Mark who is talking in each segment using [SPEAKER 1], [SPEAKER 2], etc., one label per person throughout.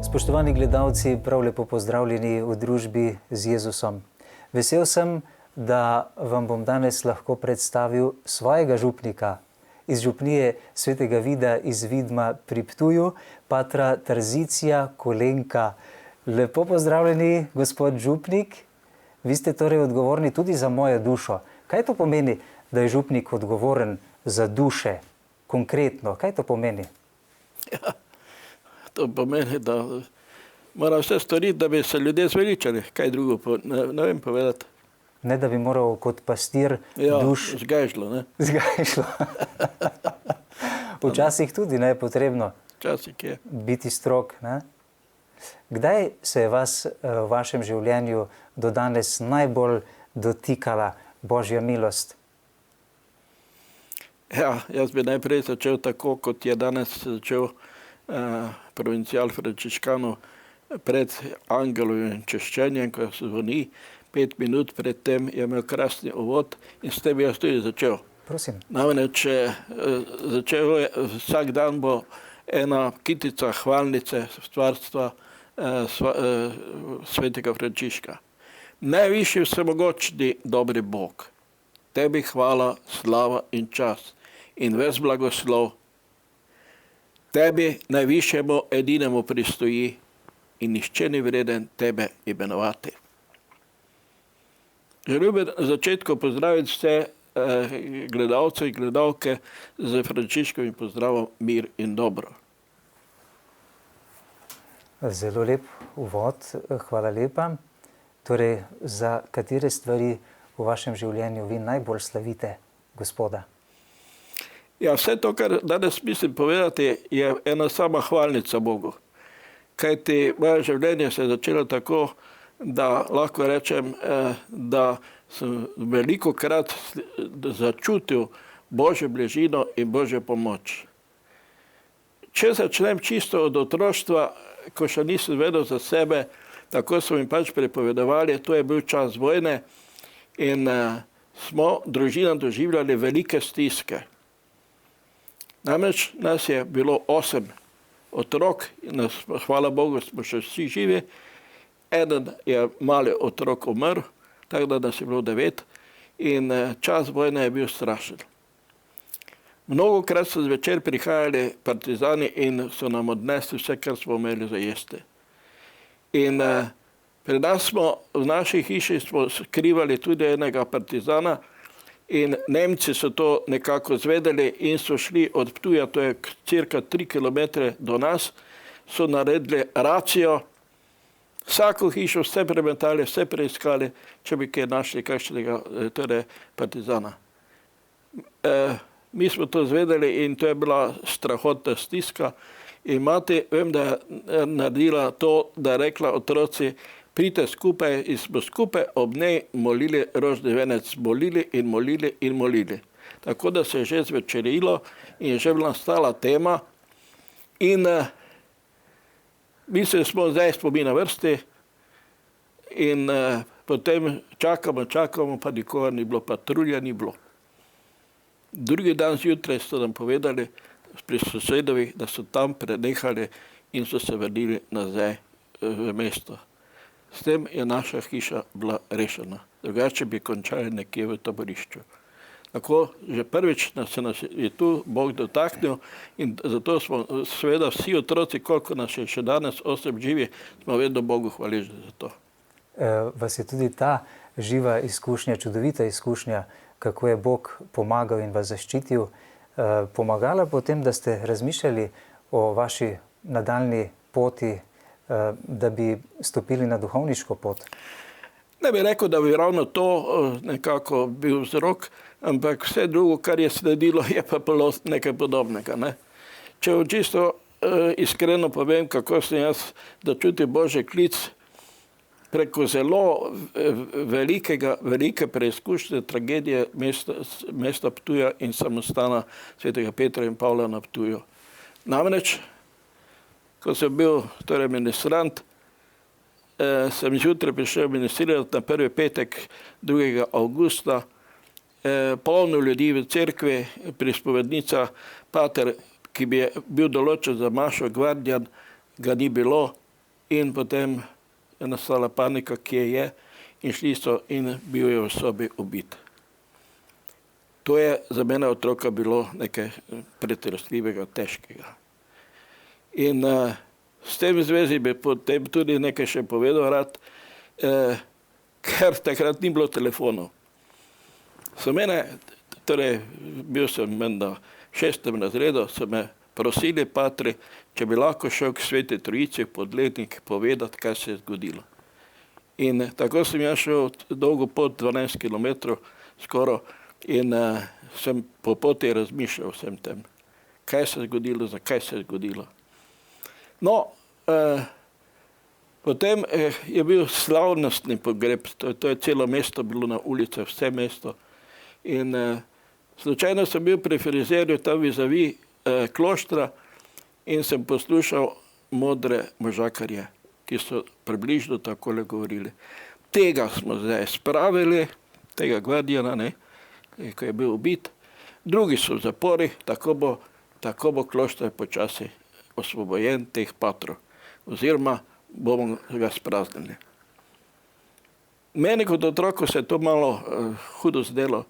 [SPEAKER 1] Spoštovani gledalci, prav lepo pozdravljeni v družbi z Jezusom. Vesel sem, da vam bom danes lahko predstavil svojega župnika iz župnije Svetega Vida iz Vidma pri Ptuju, patra Terzicija Kolenka. Lepo pozdravljeni, gospod župnik. Vi ste torej odgovorni tudi za mojo dušo. Kaj to pomeni, da je župnik odgovoren za duše? Konkretno, kaj to pomeni?
[SPEAKER 2] Ja, to pomeni, da mora vse storiti, da bi se ljudje zveličali. Kaj drugo, ne vem povedati.
[SPEAKER 1] Ne, da bi moral kot pastir duš...
[SPEAKER 2] Ja, zgajšlo, ne?
[SPEAKER 1] Zgajšlo. Včasih tudi, ne, je potrebno
[SPEAKER 2] Včasih je.
[SPEAKER 1] biti strog, ne? Kdaj se je vas v vašem življenju do danes najbolj dotikala Božja milost?
[SPEAKER 2] Ja, jaz bi najprej začel tako, kot je danes začel provincial Frančiškanov pred angelovim češčenjem, ko se zvoni. 5 minut pred tem je imel krasni uvod in s tem jaz tudi začel.
[SPEAKER 1] Prosim.
[SPEAKER 2] Namreč začel je, vsak dan bo ena kitica hvalnice stvarstva svetega Frančiška. Najvišji vsemogočni dobri Bog, tebi hvala, slava in čas in ves blagoslov, tebi najvišjemu edinemu pristoji in nihče ni vreden tebe imenovati. Želim bi na začetku pozdraviti vse gledalce in gledalke z Frančiškovim pozdravom mir in dobro.
[SPEAKER 1] Zelo lep uvod, hvala lepa. Torej, za katere stvari v vašem življenju vi najbolj slavite Gospoda?
[SPEAKER 2] Ja, vse to, kar danes mislim povedati, je ena sama hvalnica Bogu. Kajti moje življenje se je začelo tako, da lahko rečem, da sem velikokrat začutil Božjo bližino in Božjo pomoč. Če začnem čisto od otroštva, ko še nisem vedel za sebe, tako so mi pač pripovedovali, to je bil čas vojne in smo družina doživljali velike stiske. Namreč nas je bilo 8 otrok in hvala Bogu smo še vsi živi. Eden je mali otrok umrl, tako da nas je bilo 9 in čas vojne je bil strašen. Mnogokrat so zvečer prihajali partizani in so nam odnesli vse, kar smo imeli za jesti. In pri nas smo, v naši hiši smo skrivali tudi enega partizana in Nemci so to nekako zvedeli in so šli od Ptuja, to je cirka 3 km do nas, so naredili racijo, vsako hišo, vse premetali, vse preiskali, če bi kaj našli kakšnega partizana. Mi smo to zvedeli in to je bila strahotna stiska. In mati, vem, da je naredila to, da je rekla otroci, pridite skupaj in smo skupaj ob njej molili rožni venec, molili in molili in molili. Tako da se je že zvečerilo in je že bila nastala tema in mislili smo, zdaj smo mi na vrsti in potem čakamo, pa nikogar ni bilo, patrulja ni bilo. Drugi dan zjutraj so nam povedali pri sosedovi, da so tam prenehali in so se vrnili nazaj v mesto. S tem je naša hiša bila rešena. Drugače bi končali nekje v taborišču. Tako, že prvič se nas je tu Bog dotaknil in zato smo seveda vsi otroci, koliko nas je še danes 8 živi, smo vedno Bogu hvaležni za to.
[SPEAKER 1] Vas je tudi ta živa izkušnja, čudovita izkušnja, kako je Bog pomagal in vas zaščitil, pomagala potem, da ste razmišljali o vaši nadaljni poti, da bi stopili na duhovniško pot?
[SPEAKER 2] Ne bi rekel, da bi ravno to nekako bil vzrok, ampak vse drugo, kar je sledilo, je pa bilo nekaj podobnega. Ne? Če čisto iskreno povem, kako sem jaz začutil Božji klic preko zelo velike preizkušnje tragedije mesta Ptuja in samostana svetega Petra in Pavla na Ptuju. Namreč, ko sem bil ministrant, sem zjutraj prišel ministrirati na prvi petek 2. avgusta, polno ljudi v cerkvi, prispovednica, pater, ki bi bil določen za mašo, gvardijan, ga ni bilo, in potem je nastala panika, kje je, in šli so in bil je v sobi ubit. To je za mene otroka bilo nekaj pretresljivega, težkega. In s tem v zvezi bi potem tudi nekaj še povedal rad, ker takrat ni bilo telefonov. So mene, torej bil sem menda v 6. razredu, so me prosili patri, če bi lahko šel k Sveti Trojici v Podlednik povedati, kaj se je zgodilo. In tako sem jaz šel dolgo pot, 12 kilometrov skoro, in sem po poti razmišljal vsem tem, kaj se je zgodilo, zakaj se je zgodilo. No, potem je bil slavnostni pogreb, to je celo mesto bilo na ulici, vse mesto. In slučajno sem bil pri frizerju tam vizavi kloštra in sem poslušal modre možakarje, ki so približno takole govorili. Tega smo zdaj spravili, tega gvardijana, ne, ko je bil ubit, drugi so v zapori, tako bo kloštar počasi osvobojen teh patrov, oziroma bomo ga spraznili. Meni kot otroku se je to malo hudo zdelo,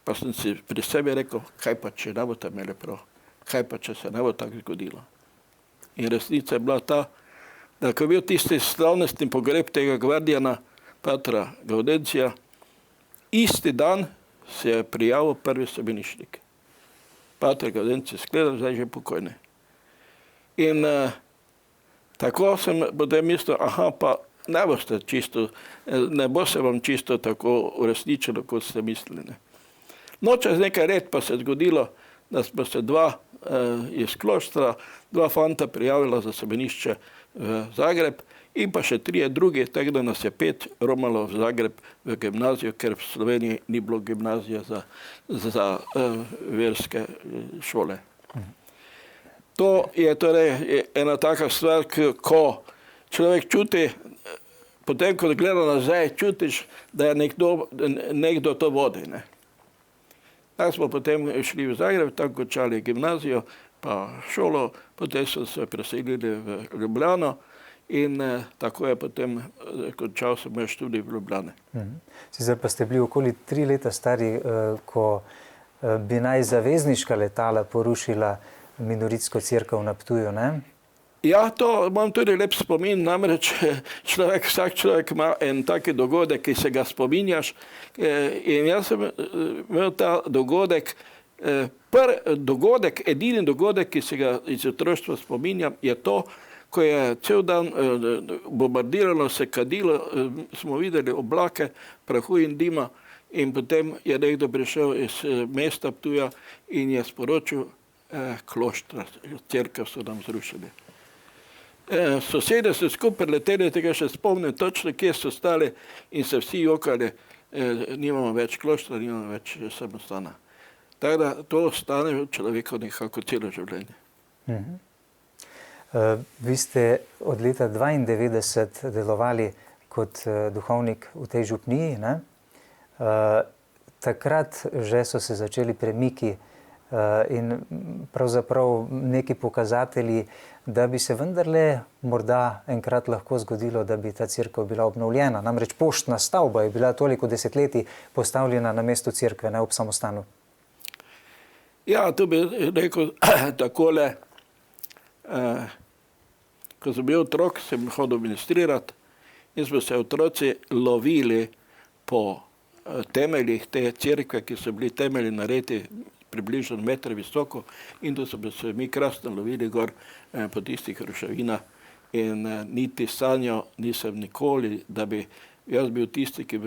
[SPEAKER 2] pa sem si pri sebi rekel, kaj pa če ne bo tam imeli prav, kaj pa če se ne bo tako zgodilo. In resnica je bila ta, da ko je bil tisti slavnostni pogreb tega gvardijana, patra Gaudencija, isti dan se je prijavil prvi sebenišnik. Pater Gaudencija skledal, zdaj že pokojni. In tako sem potem mislil, pa ne bo se vam čisto tako uresničilo, kot ste mislili. No, čez nekaj let pa se je zgodilo, da smo se dva iz kloštra, dva fanta prijavila za sebenišče v Zagreb in pa še 3 drugi, tako da nas je 5 romalo v Zagreb v gimnazijo, ker v Sloveniji ni bilo gimnazije za verske šole. To je torej ena taka stvar, ko človek čuti, potem ko gleda nazaj, čutiš, da je nekdo to vodi. Ne? Tako smo potem šli v Zagreb, tam končali gimnazijo, pa šolo, potem so se preselili v Ljubljano in tako je potem končal sem moj študij v Ljubljani.
[SPEAKER 1] Sicer pa ste bili okoli 3 leta stari, ko bi naj zavezniška letala porušila minoritsko cerkev na Ptuju, ne?
[SPEAKER 2] Ja, to imam tudi lep spomin, namreč vsak človek ima en taki dogodek, ki se ga spominjaš. In jaz sem imel ta dogodek, edini dogodek, ki se ga iz otroštva spominjam, je to, ko je cel dan bombardiralo, se kadilo, smo videli oblake, prahu in dima in potem je nekdo prišel iz mesta Ptuja in je sporočil kloštra, cerkev so nam zrušili. Sosede so skupaj leteli, tega še spomnim točno, kje so stali in se vsi jokali, nimamo več kloštra, nimamo več samostana. Tako da to ostane človeku nekako celo življenje.
[SPEAKER 1] Vi ste od leta 1992 delovali kot duhovnik v tej župniji, ne? Takrat že so se začeli premiki in pravzaprav neki pokazatelji, da bi se vendarle morda enkrat lahko zgodilo, da bi ta cerkev bila obnovljena. Namreč poštna stavba je bila toliko desetletij postavljena na mesto cerkve, ne ob samostanu.
[SPEAKER 2] Ja, tu bi rekel takole, ko sem bil otrok, sem hodil ministrirati in smo se otroci lovili po temeljih te cerkve, ki so bili temelji naredi približno meter visoko in tu so se mi krasno lovili gor po tistih ruševinah in niti sanjal nisem nikoli, da bi jaz bil tisti, ki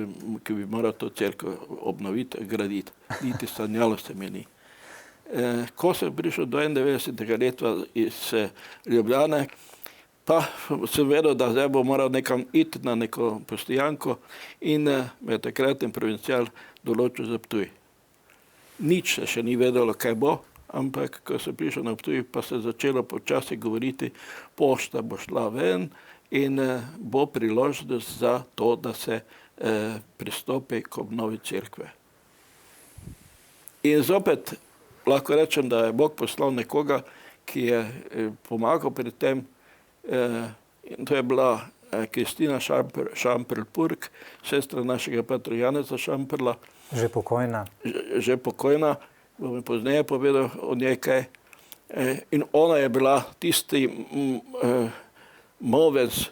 [SPEAKER 2] bi moral to cerkev obnoviti, graditi. Niti sanjalo se mi ni. Ko sem prišel do 91. leta iz Ljubljane, pa sem vedel, da zdaj bo moral nekam iti na neko postojanko in me je takratni provincial določil za Ptuj. Nič se še ni vedelo, kaj bo, ampak ko sem prišel na Ptuj, pa se je začelo počasi govoriti, pošta bo šla ven in bo priložnost za to, da se pristopi k obnovi cerkve. In zopet lahko rečem, da je Bog poslal nekoga, ki je pomagal pri tem. In to je bila Kristina Šamperl-Purk, sestra našega patra Janeza Šamperla.
[SPEAKER 1] Že pokojna.
[SPEAKER 2] Že pokojna, bom pozneje povedal o njej kaj. In ona je bila tisti movec,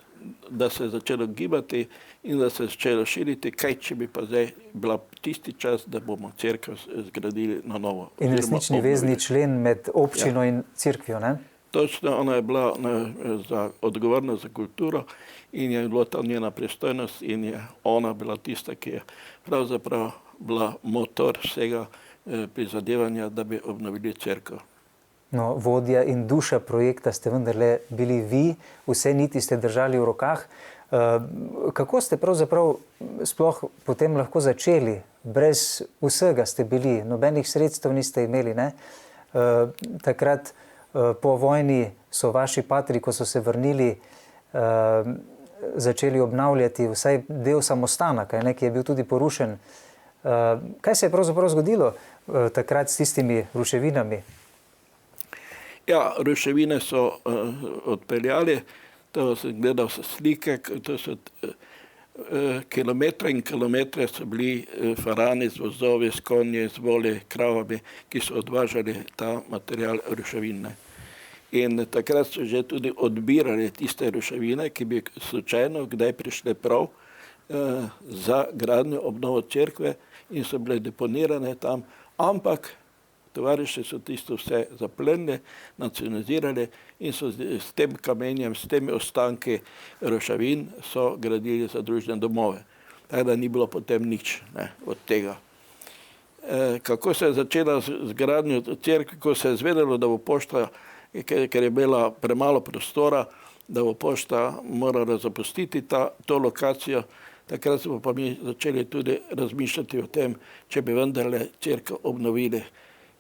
[SPEAKER 2] da se je začelo gibati in da se je začelo širiti, kaj če bi pa zdaj bila tisti čas, da bomo cerkev zgradili na novo.
[SPEAKER 1] In resnični vezni člen med občino in cerkvijo, ne?
[SPEAKER 2] Točno, ona je bila odgovorna za kulturo in je bila ta njena pristojnost in je ona bila tista, ki je pravzaprav bila motor vsega prizadevanja, da bi obnovili cerkev.
[SPEAKER 1] No, vodja in duša projekta ste vendarle bili vi, vse niti ste držali v rokah. Kako ste pravzaprav sploh potem lahko začeli? Brez vsega ste bili, nobenih sredstev niste imeli, ne? Takrat po vojni so vaši patri, ko so se vrnili, začeli obnavljati vsaj del samostana, ki je bil tudi porušen. Kaj se je pravzaprav zgodilo takrat s tistimi ruševinami?
[SPEAKER 2] Ja, ruševine so odpeljali, to sem gledal slike, to so kilometre in kilometre so bili farani z vozovi, s konji, z voli, kravami, ki so odvažali ta material ruševine. In takrat so že tudi odbirali tiste ruševine, ki bi slučajno kdaj prišle prav za gradnjo obnovo cerkve in so bile deponirane tam, ampak tovariši so tisto vse zaplenili, nacionalizirali in so s tem kamenjem, s temi ostanki ruševin so gradili zadružne domove. Tako da ni bilo potem nič od tega. Kako se je začela z gradnjo cerkve, ko se je zvedelo, da bo pošta, ker je bila premalo prostora, da bo pošta morala zapustiti to lokacijo, takrat smo pa mi začeli tudi razmišljati o tem, če bi vendarle cerkev obnovili.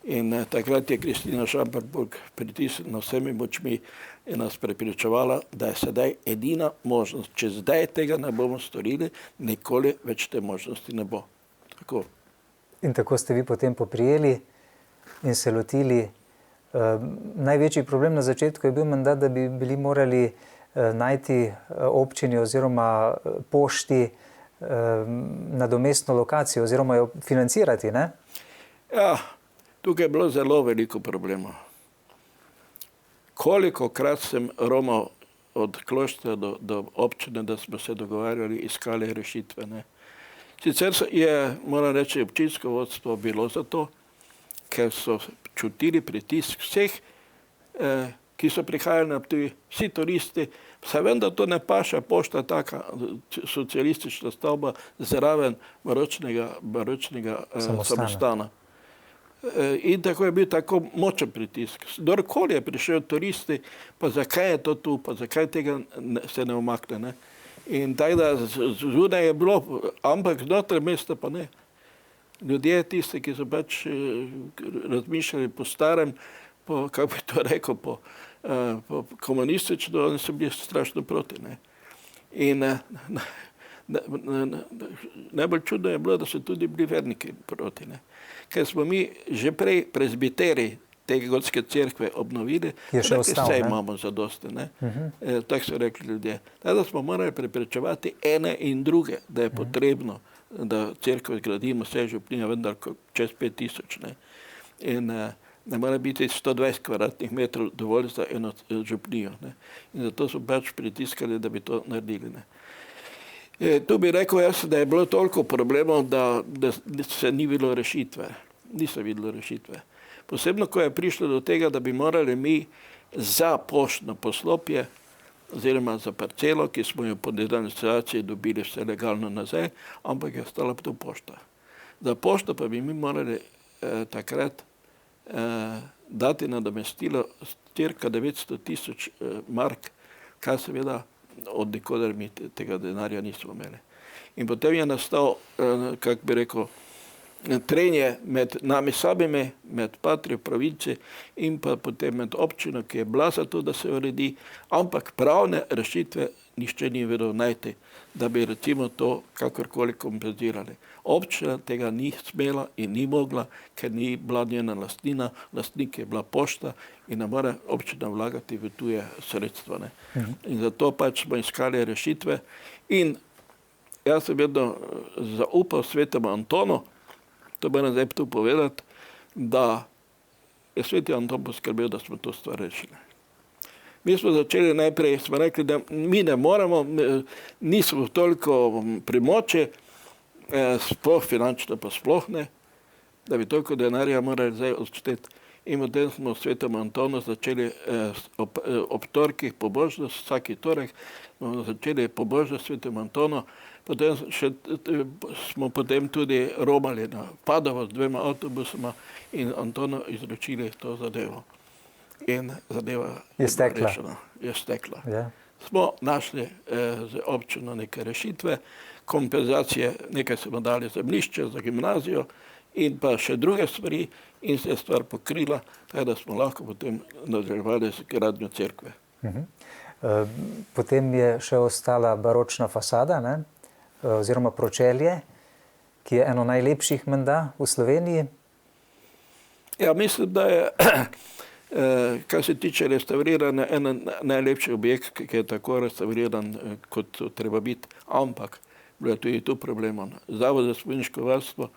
[SPEAKER 2] In takrat je Kristina Šamperl-Purk pritisnila vsemi močmi in nas prepričevala, da je sedaj edina možnost. Če zdaj tega ne bomo storili, nikoli več te možnosti ne bo. Tako.
[SPEAKER 1] In tako ste vi potem poprijeli in se lotili. Največji problem na začetku je bil mandat, da bi bili morali najti občini oziroma pošti nadomestno lokacijo oziroma jo financirati, ne?
[SPEAKER 2] Ja, tukaj je bilo zelo veliko problemov. Kolikokrat sem romal od kloštra do občine, da smo se dogovarjali, iskali rešitve, ne. Sicer je, moram reči, občinsko vodstvo bilo za to, ker so čutili pritisk vseh, ki so prihajali na Ptuj, vsi turisti, saj vem, da to ne paša pošta taka socialistična stavba zraven baročnega samostana. In tako je bil tako močen pritisk. Kdorkoli je prišel turisti, pa zakaj je to tu, pa zakaj tega se ne umakne, ne? In tako da zunaj je bilo, ampak znotraj mesta pa ne. Ljudje tisti, ki so pač razmišljali po starem, kako bi to rekel, po komunistično, oni so bili strašno proti, ne. In najbolj čudno je bilo, da so tudi bili verniki proti, ne. Ker smo mi že prej prezbiteri te gotske cerkve obnovili, vse imamo zadosti, ne. Tako so rekli ljudje. Tako da smo morali preprečevati ene in druge, da je potrebno, da cerkev zgradimo, vse župnija, vendar čez 5000, ne. In ne mora biti 120 kvadratnih metrov dovolj za eno župnijo, ne. In zato so pač pritiskali, da bi to naredili, ne. Tu bi rekel jaz, da je bilo toliko problemov, da se ni bilo rešitve. Niso videlo rešitve. Posebno, ko je prišlo do tega, da bi morali mi za poštno poslopje oziroma za parcelo, ki smo jo po denacionalizaciji dobili vse legalno nazaj, ampak je ostala tu pošta. Za pošto pa bi mi morali takrat dati nadomestilo cirka 900 000 mark, kar seveda od nikoder mi tega denarja nismo imeli. In potem je nastal, kako bi rekel, trenje med nami samimi, med patrijo provinci in pa potem med občino, ki je bila za to, da se uredi, ampak pravne rešitve nišče ni vedel najti, da bi recimo to kakorkoli kompenzirali. Občina tega ni smela in ni mogla, ker ni bila njena lastnina, lastnik je bila pošta in ne more občina vlagati v tuje sredstva. Ne. In zato pač smo iskali rešitve in jaz sem vedno zaupal svetemu Antonu, to moram zdaj tu povedati, da je sveti Anton poskrbel, da smo to stvar rešili. Mi smo začeli najprej, smo rekli, da mi ne moramo, nismo toliko pri moči, sploh finančno pa sploh ne, da bi toliko denarja morali zdaj odšteti. In potem smo v svetem Antonu začeli ob torkih pobožnost, vsaki torek smo začeli pobožnost svetem Antonu, potem smo potem tudi romali na Padovo z 2 avtobusoma in Antonu izročili to zadevo. In zadeva
[SPEAKER 1] je stekla.
[SPEAKER 2] Je stekla.
[SPEAKER 1] Ja.
[SPEAKER 2] Smo našli z občino neke rešitve, kompenzacije, nekaj smo dali zemljišče za gimnazijo in pa še druge stvari in se je stvar pokrila, tako da smo lahko potem nadaljevali z gradnjo cerkve.
[SPEAKER 1] Potem je še ostala baročna fasada, ne? Oziroma pročelje, ki je eno najlepših menda v Sloveniji.
[SPEAKER 2] Ja, mislim, da je kar se tiče restauriranja, en najlepši objekt, ki je tako restauriran, kot treba biti, ampak bilo je tudi tu problemov. Zavod za spomeniško varstvo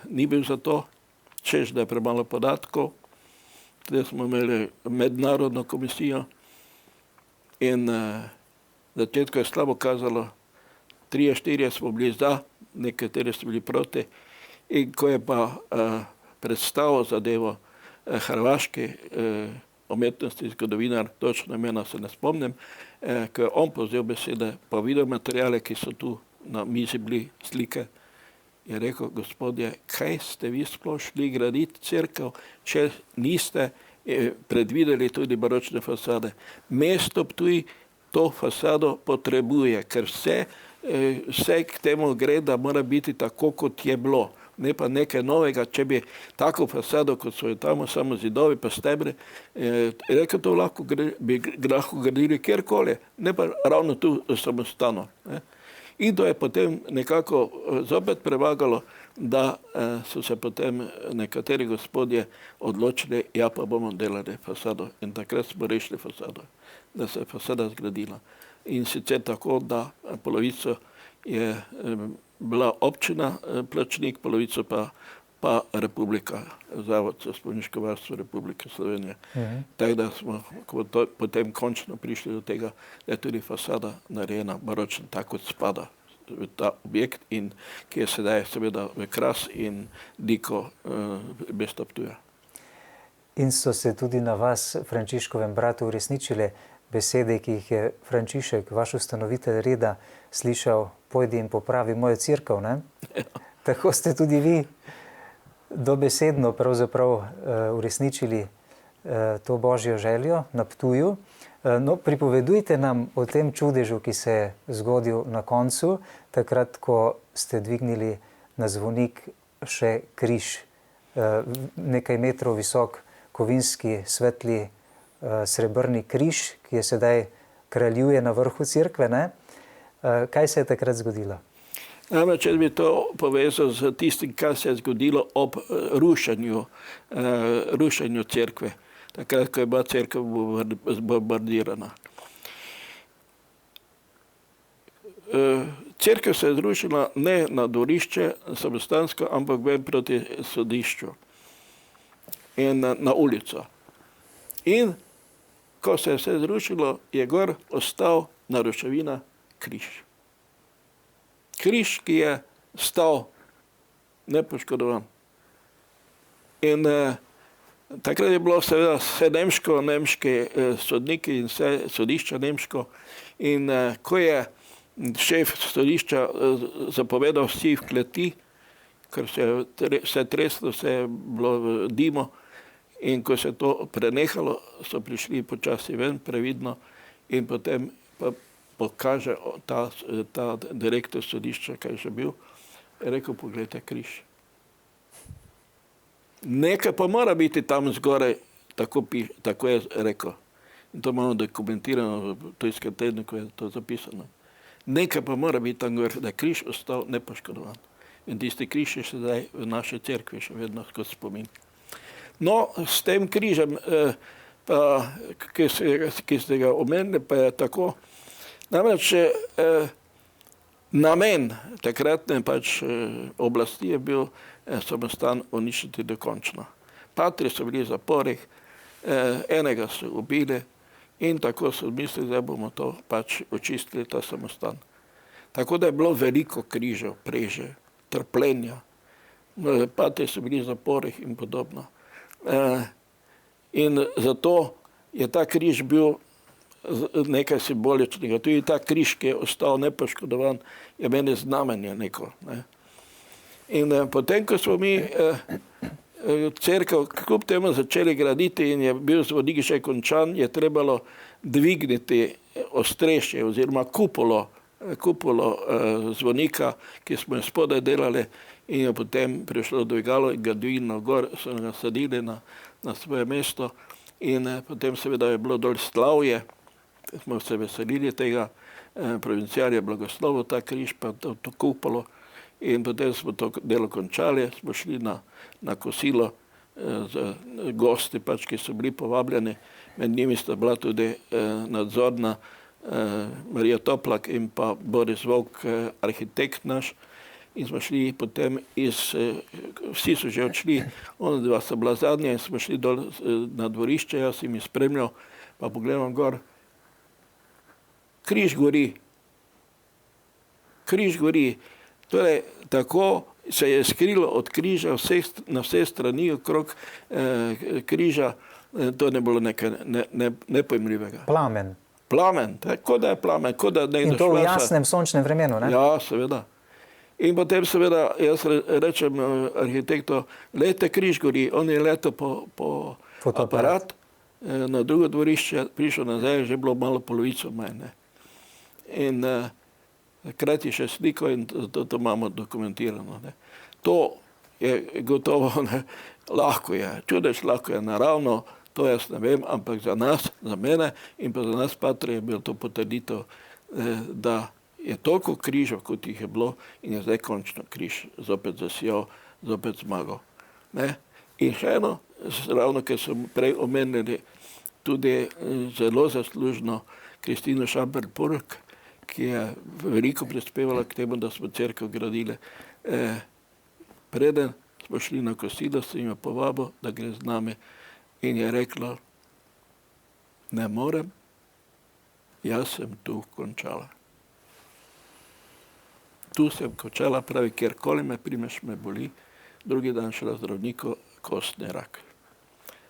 [SPEAKER 2] ni bil za to, češ da je premalo podatkov, zdaj smo imeli mednarodno komisijo in začetku je slabo kazalo, 3-4 smo bili za, nekateri so bili proti in ko je pa predstavil zadevo hrvaški umetnosti zgodovinar, točno imena se ne spomnim, ko je on povzel besede, pa videl materiale, ki so tu na mizi bili slike, je rekel, gospodje, kaj ste vi sploh šli graditi cerkev, če niste predvideli tudi baročne fasade. Mesto Ptuj to fasado potrebuje, ker vse k temu gre, da mora biti tako, kot je bilo. Ne pa nekaj novega, če bi tako fasado, kot so jo tamo samo zidovi pa stebri, rekel, to bi lahko gradili kjerkoli, ne pa ravno tu samostano. In to je potem nekako zopet prevagalo, da so se potem nekateri gospodje odločili, ja pa bomo delali fasado. In takrat smo rešili fasado, da se je fasada zgradila. In sicer tako, da polovico je bila občina plačnik, polovico pa Republika, Zavod za spomeniško varstvo Republike Slovenije. Tako da smo potem končno prišli do tega, da je tudi fasada narejena baročna, tako kot spada v ta objekt, in ki je sedaj seveda v Kras in Diko mesta Ptuja.
[SPEAKER 1] In so se tudi na vas, Frančiškovem bratu, uresničile besede, ki jih je Frančišek, vaš ustanovitelj reda, slišal, pojdi in popravi mojo cerkev, ne? Ja. Tako ste tudi vi dobesedno pravzaprav uresničili to božjo željo na Ptuju. No, pripovedujte nam o tem čudežu, ki se je zgodil na koncu, takrat, ko ste dvignili na zvonik še križ, nekaj metrov visok, kovinski, svetli, srebrni križ, ki je sedaj kraljuje na vrhu cerkve, ne? Kaj se je takrat zgodilo?
[SPEAKER 2] Namreč, če bi to povezal z tistim, kar se je zgodilo ob rušenju cerkve, takrat, ko je bila cerkev bombardirana. Cerkev se je zrušila ne na dvorišče samostansko, ampak ven proti sodišču in na ulico. In ko se je vse zrušilo, je gor ostal na ruševina križ. Križ, ki je stal nepoškodovan. In takrat je bilo seveda vse nemški sodniki in vse sodišča nemško. In ko je šef sodišča zapovedal vsi v kleti, ker se je vse treslo, vse je bilo v dimu, in ko se je to prenehalo, so prišli počasi ven, previdno, in potem pa pokaže ta direktor sodišča, kaj je že bil, je rekel, pogledajte križ. Nekaj pa mora biti tam zgoraj, tako je rekel. in to imamo dokumentirano v tujskem tedniku, je to zapisano. Nekaj pa mora biti tam gor, da je križ ostal nepoškodovan. In tisti križ je sedaj v naši cerkvi še vedno kot spomin. No, s tem križem, ki ste ga omenili, pa je tako. Namreč namen takratne oblasti je bil samostan uničiti dokončno. Patri so bili v zaporih, enega so ubili in tako so mislili, da bomo to očistili, ta samostan. Tako da je bilo veliko križev, preže, trpljenja. Patri so bili v zaporih in podobno. In zato je ta križ bil nekaj simboličnega. Tudi ta križ, ki je ostal nepoškodovan, je meni znamenje neko. Ne. In potem, ko smo mi cerkev kljub temu začeli graditi in je bil zvonik še končan, je trebalo dvigniti ostrešje oziroma kupolo zvonika, ki smo jo spodaj delali, in je potem prišlo dvigalo in ga dvignilo gor, so ga sadili na svoje mesto in potem seveda je bilo dol slavje, smo se veselili tega, provinciar je blagoslovil ta križ pa to kupolo in potem smo to delo končali, smo šli na kosilo z gosti, ki so bili povabljeni, med njimi sta bila tudi nadzorna Marija Toplak in pa Boris Volk, arhitekt naš, in smo šli potem vsi so že odšli, ona dva sta bila zadnja in smo šli dol na dvorišče, jaz sem jih spremljal, pa pogledam gor, križ gori. Križ gori. Torej, tako se je skrilo od križa na vse strani okrog križa, to ne bilo nekaj nepojmljivega.
[SPEAKER 1] Plamen.
[SPEAKER 2] Plamen, tako da je plamen, kot da ne.
[SPEAKER 1] In to v jasnem sončnem vremenu, ne?
[SPEAKER 2] Ja, seveda. In potem seveda jaz rečem arhitektu, lejte križ gori, on je letel po aparat, na drugo dvorišče, prišel nazaj, že bilo malo polovico manj. In hkrati še sliko in to imamo dokumentirano. Ne. To je gotovo, lahko je, čudež lahko je naravno, to jaz ne vem, ampak za nas, za mene in pa za nas patri je bilo to potrditev, da je toliko križov, kot jih je bilo in je zdaj končno križ zopet zasijal, zopet zmagal. Ne. In še eno, ravno ker so prej omenili tudi zelo zaslužno Kristino Šamper-Purk, ki je veliko prispevala k temu, da smo cerkev gradili. Preden smo šli na kosilo, sem jo povabil, da gre z nami in je rekla, ne morem, jaz sem tu končala. Tu sem končala, pravi, kjerkoli me primeš, me boli, drugi dan šla zdravniku, kostni rak.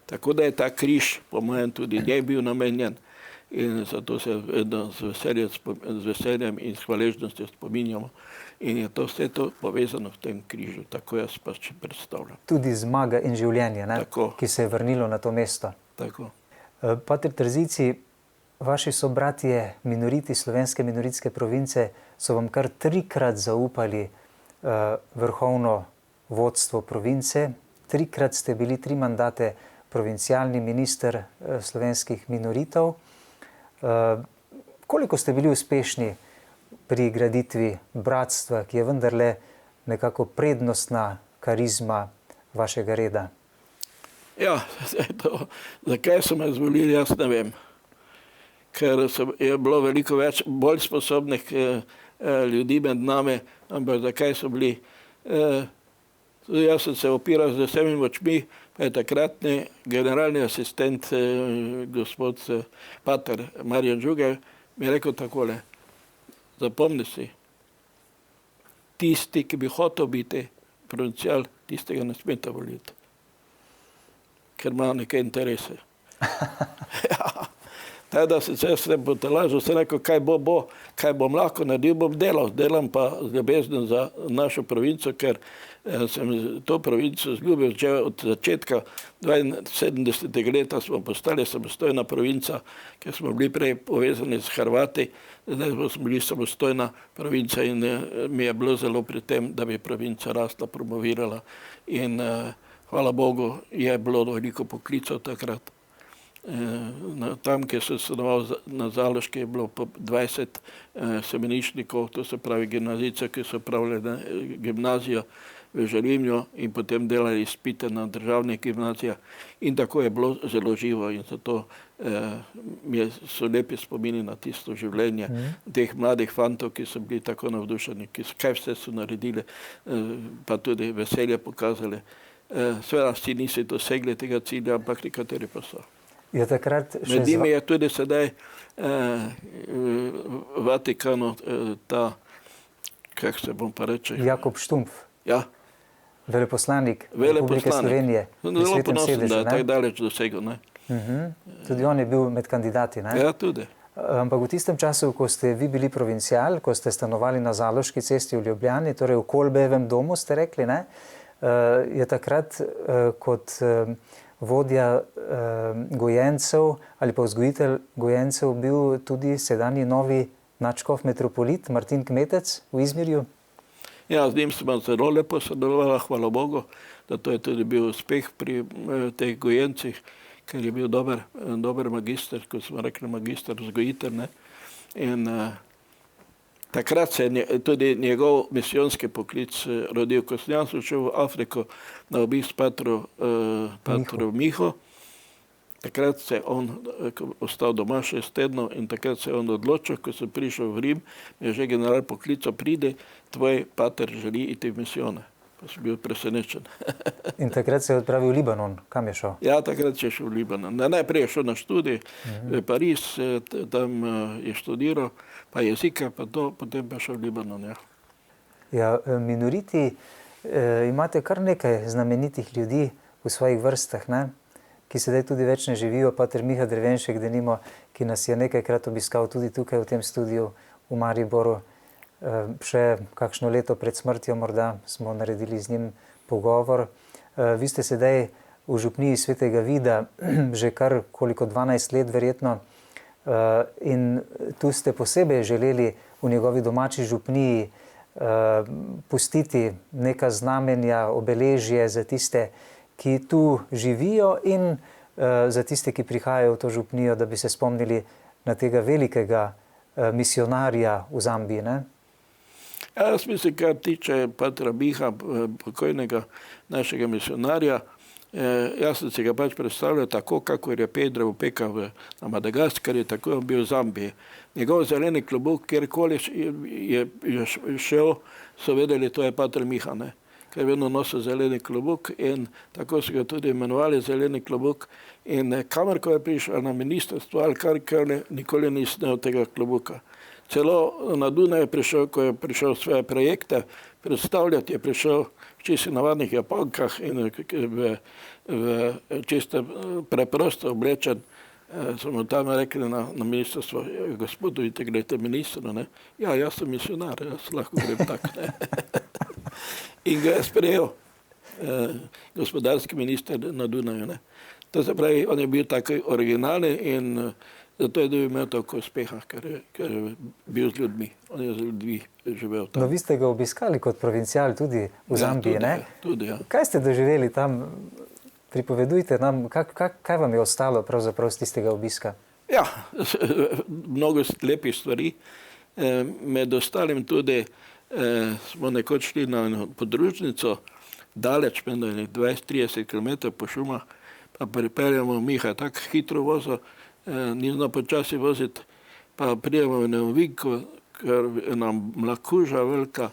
[SPEAKER 2] Tako da je ta križ, po mojem, tudi njej bil namenjen in zato se vedno z veseljem in s hvaležnostjo spominjamo. In je to vse to povezano v tem križu, tako jaz pač predstavljam.
[SPEAKER 1] Tudi zmaga in življenje, ne? Ki se je vrnilo na to mesto.
[SPEAKER 2] Tako.
[SPEAKER 1] Pater Terzici, vaši sobratje minoriti slovenske minoritske province so vam kar 3-krat zaupali vrhovno vodstvo province, 3-krat ste bili 3 mandate provincialni minister slovenskih minoritov. Koliko ste bili uspešni pri graditvi bratstva, ki je vendarle nekako prednostna karizma vašega reda?
[SPEAKER 2] Ja, zakaj so me izvolili, jaz ne vem. Ker je bilo veliko več, bolj sposobnih ljudi med nami, ampak zakaj so bili? Jaz sem se opiral z vsemi močmi, pa je takratni generalni asistent, gospod pater Marjan Žuger, mi je rekel takole, zapomni si, tisti, ki bi hotel biti provincial, tistega ne smete voliti, ker ima neke interese. Ja. Teda se se potolažil, se rekel, kaj bo, kaj bom lahko naredil, bom delal. Delam pa z ljubeznim za našo provinco, ker sem to provinco zljubil že od začetka 72. leta smo postali samostojna provinca, ker smo bili prej povezani s Hrvati, zdaj smo bili samostojna provinca in mi je bilo zelo pri tem, da bi provinca rasla, promovirala in hvala Bogu je bilo veliko poklicov takrat. Tam, kjer sem stanoval na Zaloški, je bilo po 20 semeniščnikov, to se pravi gimnazijce, ki so pravili gimnazijo v Želimju in potem delali izpite na državnih gimnazijah. In tako je bilo zelo živo in zato so lepi spomini na tisto življenje teh mladih fantov, ki so bili tako navdušeni, kaj vse so naredili, pa tudi veselje pokazali. Seveda si nisi dosegli tega cilja, ampak nekateri pa so.
[SPEAKER 1] Je takrat še
[SPEAKER 2] Med njimi je tudi sedaj v Vatikanu ta, kako se bom pa reče?
[SPEAKER 1] Jakob Štumpf,
[SPEAKER 2] Ja,
[SPEAKER 1] veleposlanik Republike Slovenije.
[SPEAKER 2] Zelo ponosen, da je tako daleč dosegel. Ne?
[SPEAKER 1] Tudi on je bil med kandidati, ne?
[SPEAKER 2] Ja, tudi.
[SPEAKER 1] Ampak v tistem času, ko ste vi bili provincial, ko ste stanovali na Zaloški cesti v Ljubljani, torej v Kolbejevem domu, ste rekli, ne? Je takrat kot vodja gojencev ali pa vzgojitelj gojencev bil tudi sedanji novi nadškof metropolit Martin Kmetec v Izmirju?
[SPEAKER 2] Ja, z njim smo zelo lepo sodelovali, hvala Bogu, da to je tudi bil uspeh pri teh gojencih, ker je bil dober magister, kot smo rekli, magister vzgojitelj. Ne? In takrat se je tudi njegov misijonski poklic rodil. Ko sem jaz šel v Afriko na obisk patru Miho, takrat se je on ostal doma 6 tednov in takrat se je on odločil, ko sem prišel v Rim, je že general poklical, pridi, tvoj pater želi iti v misijone. Pa sem bil presenečen.
[SPEAKER 1] In takrat se je odpravil v Libanon. Kam je šel?
[SPEAKER 2] Ja, takrat je šel v Libanon. Najprej je šel na študij v Pariz, tam je študiral, pa jezike, pa to, potem pa šel v Libanon. Ja.
[SPEAKER 1] Ja, minoriti imate kar nekaj znamenitih ljudi v svojih vrstah, ne? Ki sedaj tudi več ne živijo. Pater Miha Drevenšek, denimo, ki nas je nekajkrat obiskal tudi tukaj v tem studiu v Mariboru. Še kakšno leto pred smrtjo morda smo naredili z njim pogovor. Vi ste sedaj v župniji Svetega Vida že kar koliko 12 let verjetno in tu ste posebej želeli v njegovi domači župniji pustiti neka znamenja, obeležje za tiste, ki tu živijo in za tiste, ki prihajajo v to župnijo, da bi se spomnili na tega velikega misionarja v Zambiji, ne?
[SPEAKER 2] Jaz mislim, kar tiče patra Miha, pokojnega našega misionarja, jaz sem si ga pač predstavljal tako, kako je Pedro Opeka na Madagaskarju, tako je bil v Zambiji. Njegov zeleni klobuk, kjerkoli je šel, so vedeli, to je patra Miha, ne? Ker je vedno nosil zeleni klobuk in tako so ga tudi imenovali zeleni klobuk. In kamor, ko je prišel na ministrstvo ali karkoli, nikoli ni snel tega klobuka. Celo na Dunaju je prišel, ko je prišel svoje projekte predstavljati, je prišel v čisto navadnih japankah in v čisto preprosto oblečen. Smo tam rekli na ministrstvo, gospod, vidite, gledajte ministro, ne? Ja, jaz sem misionar, jaz lahko grem tak, ne? In ga je sprejel gospodarski minister na Dunaju, ne? To se pravi, on je bil tako originalni in zato je imel toliko uspeha, ker je bil z ljudmi. On je z ljudmi živel tam.
[SPEAKER 1] No, vi ste ga obiskali kot provincial tudi v Zambiji, ne?
[SPEAKER 2] Tudi, ja.
[SPEAKER 1] Kaj ste doživeli tam? Pripovedujte nam, kaj vam je ostalo pravzaprav z tistega obiska?
[SPEAKER 2] Ja, mnogo lepih stvari. Med ostalim tudi smo nekoč šli na eno podružnico, daleč, 20-30 km po šumah, pa pripeljamo, Miha je tako hitro vozil, ni znal počasi voziti, pa prijemo v Neovinko, ker je nam mlakuža velika,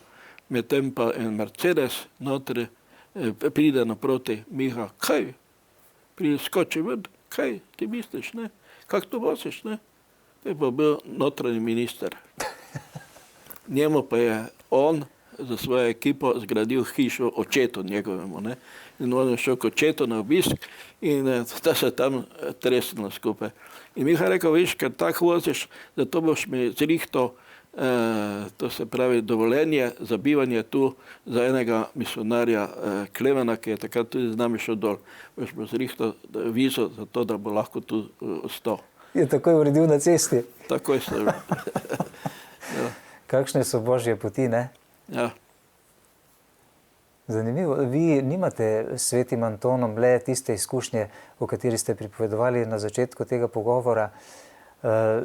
[SPEAKER 2] medtem pa en Mercedes notri, pride naproti, Miha, kaj? Skoči ven, kaj ti misliš, ne? Kako to voziš, ne? To je pa bil notranji minister. Njemu pa je on za svojo ekipo zgradil hišo očetu njegovemu, ne? In on je šel k očetu na obisk in da se tam tresnilo skupaj. In Miha rekel, viš, ker tako voziš, zato boš mi zrihtal, to se pravi dovoljenje za bivanje tu za enega misionarja Klemena, ki je takrat tudi z nami šel dol. Boš mu zrihtal vizo za to, da bo lahko tu ostal.
[SPEAKER 1] Je takoj uredil na cesti.
[SPEAKER 2] Takoj se. Ja.
[SPEAKER 1] Kakšne so božje poti, ne?
[SPEAKER 2] Ja.
[SPEAKER 1] Zanimivo. Vi nimate s svetim Antonom le tiste izkušnje, o kateri ste pripovedovali na začetku tega pogovora.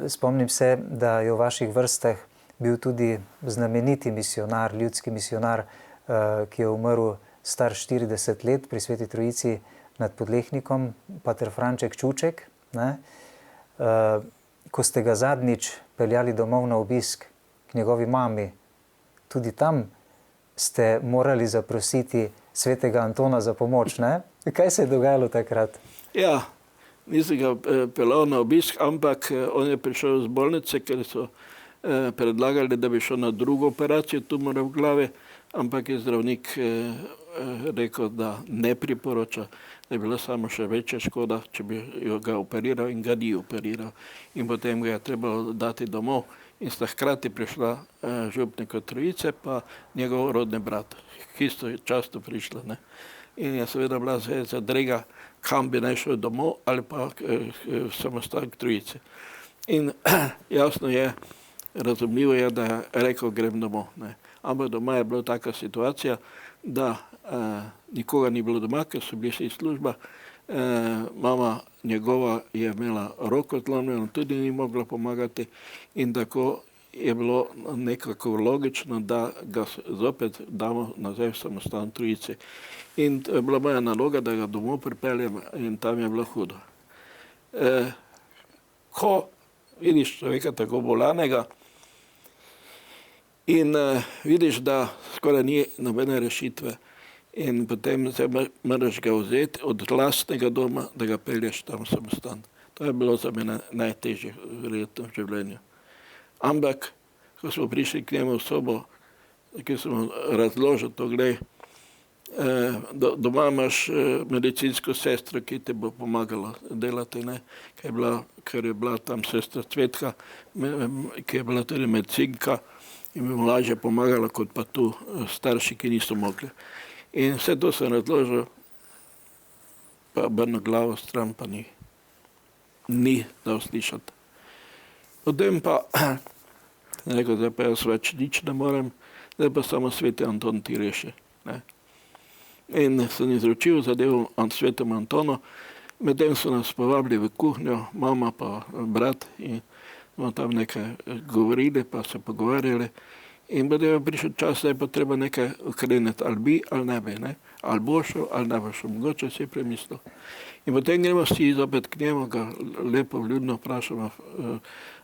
[SPEAKER 1] Spomnim se, da je v vaših vrstah bil tudi znameniti misionar, ljudski misionar, ki je umrl star 40 let pri Sveti Trojici nad Podlehnikom, pater Franček Čuček. Ne? Ko ste ga zadnjič peljali domov na obisk k njegovi mami, tudi tam ste morali zaprositi svetega Antona za pomoč, ne? Kaj se je dogajalo takrat?
[SPEAKER 2] Ja, nisem ga peljal na obisk, ampak on je prišel z bolnice, ker so predlagali, da bi šel na drugo operacijo tumora v glavi, ampak je zdravnik rekel, da ne priporoča, da je bila samo še večja škoda, če bi ga operiral, in ga ni operiral. In potem ga je trebalo dati domov in sta hkrati prišla župnik od Trojice pa njegov rodni brat, ki so často prišla. Ne? In je seveda bila zadrega, kam bi naj šel domov ali pa v samostan k Trojici. In jasno je, razumljivo je, da je rekel, grem domov. Ne? Ampak doma je bila taka situacija, da nikoga ni bilo doma, ker so bili vsi služba. Mama njegova je imela roko zlomljeno, tudi ni mogla pomagati in tako je bilo nekako logično, da ga zopet damo nazaj v samostan Trojici. In to je bila moja naloga, da ga domov pripeljem in tam je bilo hudo. Ko vidiš človeka tako bolanega in vidiš, da skoraj ni nobene rešitve, in potem se moraš ga vzeti od lastnega doma, da ga pelješ tam v samostan. To je bilo za mene najtežje verjetno v življenju. Ampak, ko smo prišli k njemu v sobo, ki smo razložili to, glej, doma imaš medicinsko sestro, ki te bo pomagala delati, ne? Ker je bila tam sestra Cvetka, ki je bila tudi medicinka in bi mu lažje pomagala, kot pa tu starši, ki niso mogli. In vse to sem razložil, pa obrnil glavo stran, pa ni dal slišati. Potem pa rekel, da pa jaz več nič ne morem, da pa samo sveti Anton ti reši. Ne? In sem izročil zadevo svetemu Antonu, medtem so nas povabili v kuhnjo, mama pa brat, in smo tam nekaj govorili, pa se pogovarjali. In potem je prišel čas, da je pa treba nekaj ukreniti, ali bi, ali ne bi, ne? Ali bo šel, ali ne bo šel, mogoče si je premislil. In potem gremo vsi zopet k njemu, ga lepo vljudno vprašamo,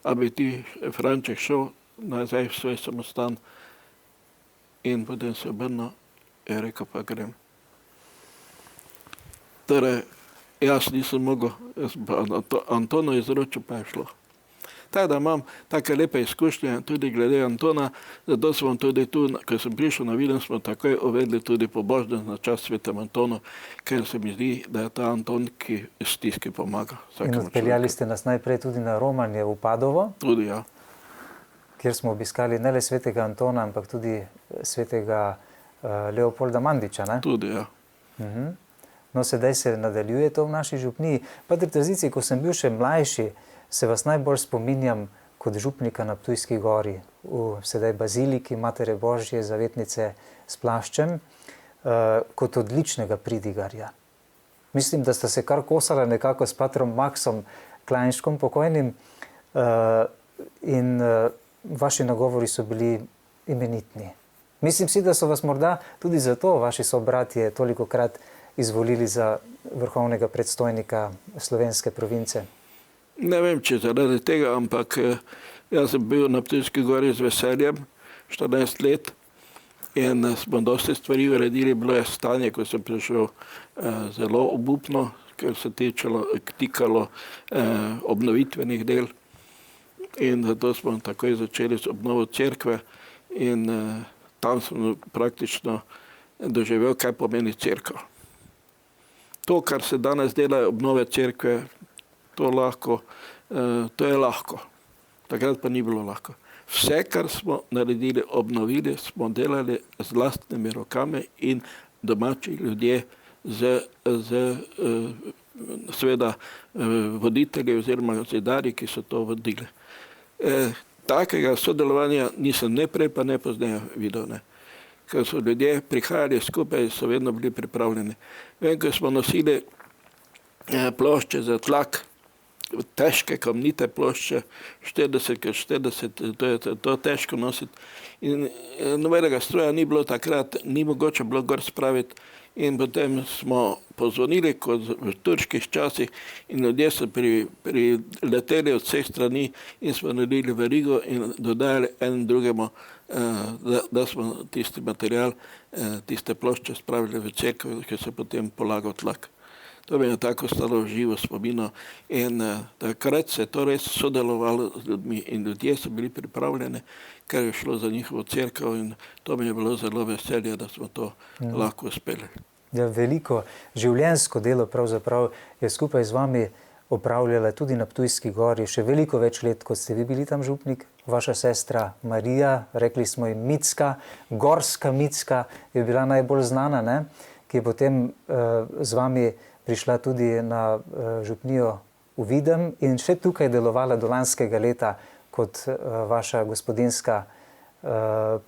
[SPEAKER 2] a bi ti, Franček, šel nazaj v svoj samostan. In potem se obrnil in rekel, pa grem. Torej, jaz nisem mogel, jaz pa Antono izročil, pa je šlo. Tako da imam take lepe izkušnje tudi glede Antona, zato smo tudi tu, ko sem prišel na Videm, smo takoj uvedli tudi pobožnost na čast svetem Antonu, ker se mi zdi, da je ta Anton, ki stiski pomaga.
[SPEAKER 1] In odpeljali ste nas najprej tudi na romanje v Padovo.
[SPEAKER 2] Tudi, ja.
[SPEAKER 1] Kjer smo obiskali ne le svetega Antona, ampak tudi svetega Leopolda Mandiča, ne?
[SPEAKER 2] Tudi, ja.
[SPEAKER 1] No, sedaj se nadaljuje to v naši župniji. Pater Terzici, ko sem bil še mlajši, se vas najbolj spominjam kot župnika na Ptujski gori, v sedaj baziliki Matere Božje zavetnice s plaščem, kot odličnega pridigarja. Mislim, da sta se kar kosala nekako s patrom Maksom Klajnškom pokojnim, in vaši nagovori so bili imenitni. Mislim si, da so vas morda tudi zato vaši sobratje tolikokrat izvolili za vrhovnega predstojnika slovenske province.
[SPEAKER 2] Ne vem, če zaradi tega, ampak jaz sem bil na Ptujski gori z veseljem 14 let in smo dosti stvari uredili. Bilo je stanje, ko sem prišel, zelo obupno, ker se tikalo obnovitvenih del, in zato smo takoj začeli z obnovo cerkve in tam sem praktično doživel, kaj pomeni cerkev. To, kar se danes dela, obnove cerkve, to je lahko. Takrat pa ni bilo lahko. Vse, kar smo naredili, obnovili, smo delali z lastnimi rokami in domači ljudje seveda voditelji oziroma zidarji, ki so to vodili. Takega sodelovanja nisem ne prej, pa ne pozneje videl. Ne. ker so ljudje prihajali skupaj, so vedno bili pripravljeni. Vem, ko smo nosili plošče za tlak, težke kamnite plošče, 40x40, to je to težko nositi. In nobenega stroja ni bilo takrat, ni mogoče bilo gor spraviti. In potem smo pozvonili, kot v turških časih, in ljudje so prileteli od vseh strani in smo naredili verigo in dodajali en drugemu, da smo tisti material, tiste plošče spravili v cerkev, ki se potem polagal tlak. To mi je tako stalo v živo spomino in takrat se je to res sodelovalo z ljudmi in ljudje so bili pripravljeni, ker je šlo za njihovo cerkev in to mi je bilo zelo veselje, da smo to lahko uspeli.
[SPEAKER 1] Ja, veliko življenjsko delo pravzaprav je skupaj z vami opravljala tudi na Ptujski gori, še veliko več let, kot ste vi bili tam župnik. Vaša sestra Marija, rekli smo ji Micka, Gorska Micka je bila najbolj znana, ne? Ki je potem z vami prišla tudi na župnijo v Videm in še tukaj delovala do lanskega leta kot vaša gospodinjska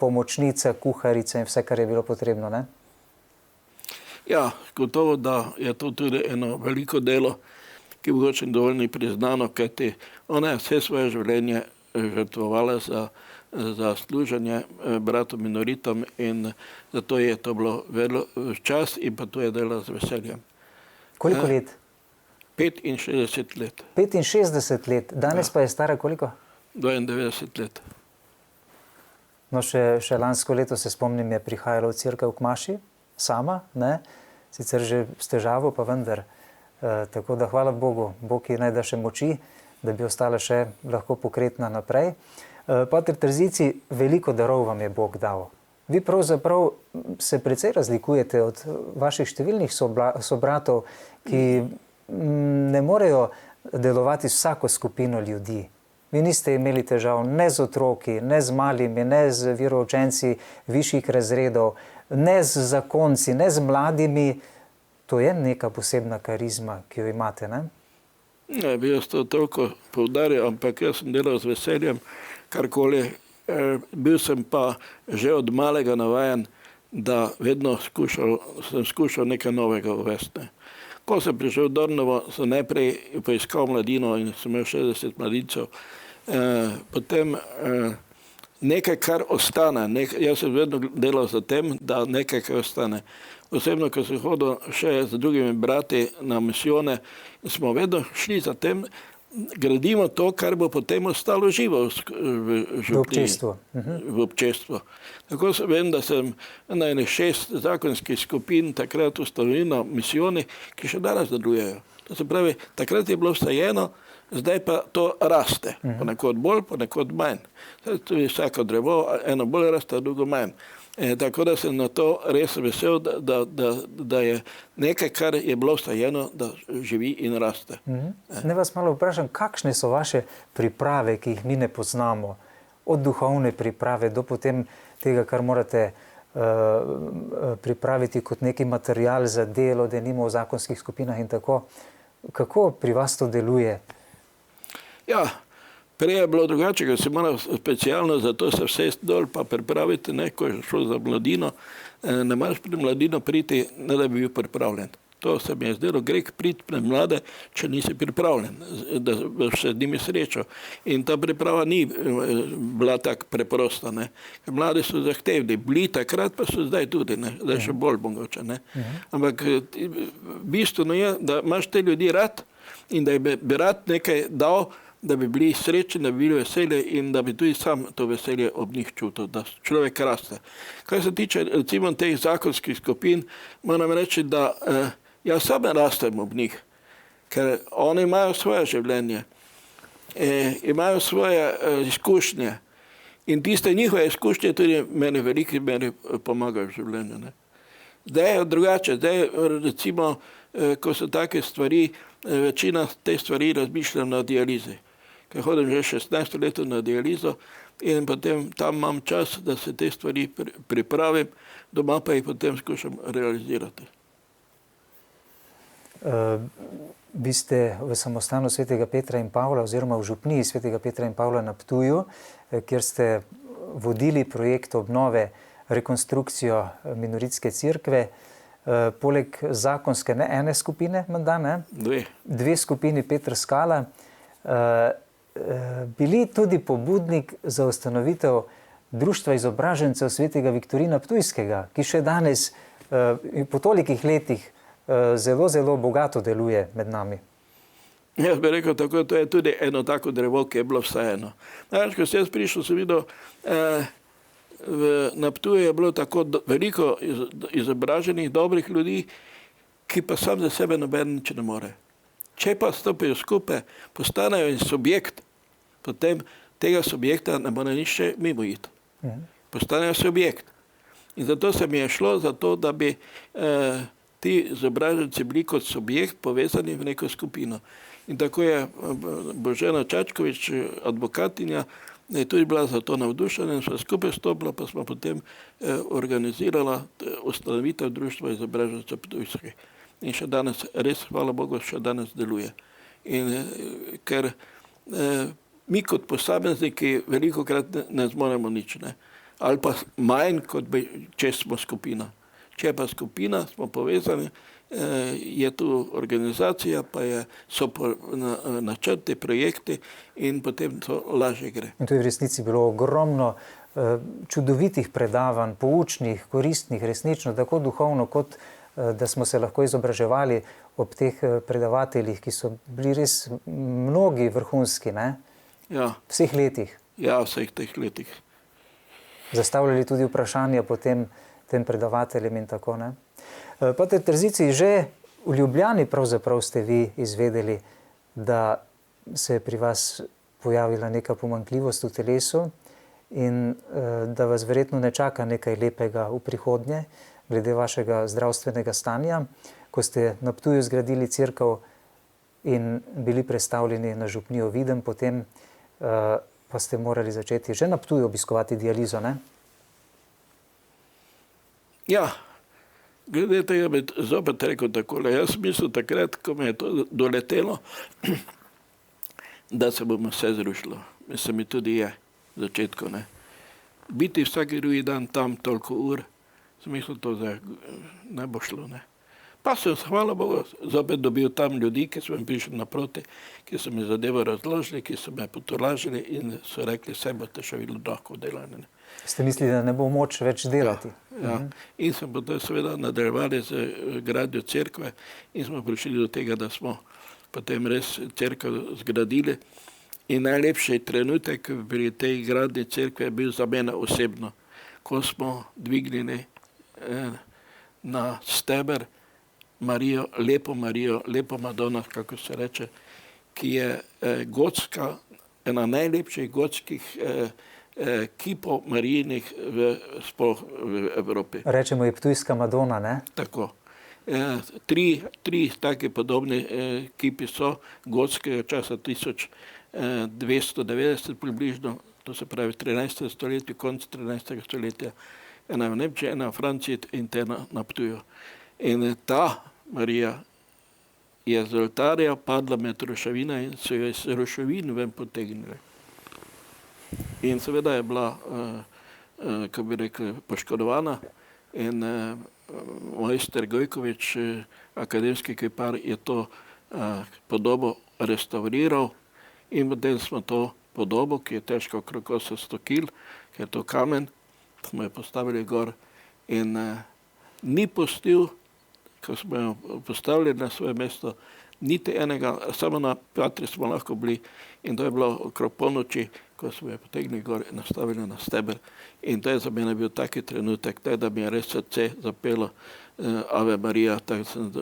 [SPEAKER 1] pomočnica, kuharica in vse, kar je bilo potrebno, ne?
[SPEAKER 2] Ja, gotovo, da je to tudi eno veliko delo, ki mogoče dovolj ni priznano, kajti ona je vse svoje življenje žrtvovala za služenje bratom minoritom in zato je to bilo čas in pa to je dela z veseljem.
[SPEAKER 1] Koliko let?
[SPEAKER 2] 65 let.
[SPEAKER 1] 65 let. Danes pa je stara koliko?
[SPEAKER 2] 92 let.
[SPEAKER 1] No, še lansko leto se spomnim, je prihajala v cerkev k maši, sama, ne? Sicer že s težavo, pa vendar. Tako da hvala Bogu, Bog ji naj da še moči, da bi ostala še lahko pokretna naprej. Pater Terzici, veliko darov vam je Bog dal. Vi pravzaprav se precej razlikujete od vaših številnih sobratov, ki ne morejo delovati z vsako skupino ljudi. Vi niste imeli težav ne z otroki, ne z malimi, ne z veroučenci višjih razredov, ne z zakonci, ne z mladimi. To je neka posebna karizma, ki jo imate, ne?
[SPEAKER 2] Ne bi jaz to toliko poudarjal, ampak jaz sem delal z veseljem, karkoli. Bil sem pa že od malega navajen, da vedno sem skušal nekaj novega uvesti. Ko sem prišel v Dornovo, sem najprej poiskal mladino in sem imel 60 mladincev. Potem nekaj, kar ostane. Jaz sem vedno delal za tem, da nekaj, kar ostane. Osebno, ko sem hodil še z drugimi brati na misijone, smo vedno šli za tem, gradimo to, kar bo potem ostalo živo v
[SPEAKER 1] občestvu.
[SPEAKER 2] V občestvu. Tako vem, da sem na enih 6 zakonskih skupin takrat ustanovil na misijoni, ki še danes delujejo. To se pravi, takrat je bilo vseeno, zdaj pa to raste. Ponekod bolj, ponekod manj. Tudi vsako drevo, eno bolj raste, drugo manj. Tako da sem na to res vesel, da je nekaj, kar je bilo vstajeno, da živi in raste.
[SPEAKER 1] Ne vas malo vprašam, kakšne so vaše priprave, ki jih mi ne poznamo? Od duhovne priprave do potem tega, kar morate pripraviti kot neki material za delo, denimo v zakonskih skupinah in tako. Kako pri vas to deluje?
[SPEAKER 2] Ja, prej je bilo drugače, ker si moral specialno za to se vsesti dol pa pripraviti, ko je šlo za mladino. Ne moraš pri mladino priti, ne da bi bil pripravljen. To se mi je zdelo greh priti pred mlade, če nisi pripravljen, da boš se z njimi srečal. In ta priprava ni bila tako preprosta. Ker mladi so zahtevni, bili takrat, pa so zdaj tudi, zdaj še bolj mogoče. Ampak bistveno je, da imaš te ljudi rad in da bi rad nekaj dal, da bi bili srečni, da bi bili veseli in da bi tudi sam to veselje ob njih čutil, da človek raste. Kaj se tiče recimo teh zakonskih skupin, moram reči, da jaz sam rastem ob njih, ker oni imajo svoje življenje, imajo svoje izkušnje in tiste njihove izkušnje tudi meni veliki meri pomagajo v življenju. Zdaj je drugače, zdaj recimo, ko so take stvari, večina te stvari razmišljam na dializi. Ker hodim že 16 let na dializo in potem tam imam čas, da se te stvari pripravim, doma pa jih potem skušam realizirati.
[SPEAKER 1] Vi ste v samostanu svetega Petra in Pavla oziroma v župniji svetega Petra in Pavla na Ptuju, kjer ste vodili projekt obnove rekonstrukcijo minoritske cerkve. Poleg zakonske ne ene skupine, menda, ne? Dve skupini Petr Skala, bili tudi pobudnik za ustanovitev Društva izobražencev svetega Viktorina Ptujskega, ki še danes po tolikih letih zelo, zelo bogato deluje med nami.
[SPEAKER 2] Jaz bi rekel tako, to je tudi eno tako drevo, ki je bilo vseeno. Ko sem jaz prišel, sem videl, na Ptuju je bilo tako veliko izobraženih, dobrih ljudi, ki pa sam za sebe noben nič ne more. Če pa stopijo skupaj, postanejo in subjekt, potem tega subjekta ne more nišče mimo iti. Postanejo subjekt. In zato se mi je šlo za to, da bi ti izobraženci bili kot subjekt povezani v neko skupino. In tako je Božena Čačkovič, advokatinja, je tudi bila za to navdušena in smo skupaj stopila, pa smo potem organizirala ustanovitev Društva izobražencev Ptujskih. In še danes, res, hvala Bogu, še danes deluje. In ker mi kot posamezniki velikokrat ne zmoremo nič, ne? Ali pa manj, kot bi, če smo skupina. Če pa skupina, smo povezani, je tu organizacija, pa so načrti, projekti in potem to lažje gre.
[SPEAKER 1] In to je v resnici bilo ogromno čudovitih predavanj, poučnih, koristnih, resnično, tako duhovno, kot da smo se lahko izobraževali ob teh predavateljih, ki so bili res mnogi vrhunski, ne?
[SPEAKER 2] Ja.
[SPEAKER 1] Vseh letih.
[SPEAKER 2] Ja, vseh teh letih.
[SPEAKER 1] Zastavljali tudi vprašanja potem tem predavateljem in tako, ne? Pater Terzici, že v Ljubljani pravzaprav ste vi izvedeli, da se je pri vas pojavila neka pomanjkljivost v telesu in da vas verjetno ne čaka nekaj lepega v prihodnje, glede vašega zdravstvenega stanja, ko ste na Ptuju zgradili cerkev in bili prestavljeni na župnijo Videm, potem pa ste morali začeti že na Ptuju obiskovati dializo, ne?
[SPEAKER 2] Ja, glede tega bi zopet rekel takole. Jaz mislil takrat, ko me je to doletelo, da se bomo vse zrušilo. Mislim, mi tudi je v začetku, ne. Biti vsaki drugi dan tam toliko ur, sem mislil, to ne bo šlo, ne. Pa sem, hvala Bogu, zopet dobil tam ljudi, ki so mi prišli naproti, ki so mi zadevo razložili, ki so me potolažili in so rekli, vse boste še videli lahko delali.
[SPEAKER 1] Ste mislili, da ne bo moč več delati?
[SPEAKER 2] Ja. In smo potem seveda nadaljevali z gradnjo cerkve in smo prišli do tega, da smo potem res cerkev zgradili. In najlepši trenutek pri tej gradnji cerkve je bil za mene osebno, ko smo dvignili na steber Marijo, lepo Madonna, kako se reče, ki je gotska, ena najlepših gotskih kipov marijinih sploh v Evropi.
[SPEAKER 1] Rečemo je Ptujska Madonna, ne?
[SPEAKER 2] Tako. Tri take podobne kipi so gotskega časa 1290 približno, to se pravi 13. stoletju, konc 13. stoletja, ena v Nemčiji, ena v Franciji in ena na Ptuju. In ta Marija je z oltarja padla med ruševina in so jo iz ruševin ven potegnili. In seveda je bila, kako bi rekli, poškodovana in mojster Gojkovič, akademski kipar, je to podobo restauriral in potem smo to podobo, ki je težko okrog 800 kil, ker je to kamen, smo jo postavili gor in ni pustil, ko smo jo postavili na svoje mesto, niti enega, samo na Patri smo lahko bili in to je bilo okrog polnoči, ko smo jo potegnili gor in nastavili na steber. In to je za mene bil taki trenutek, da mi je res srce zapelo Ave Marija, tako sem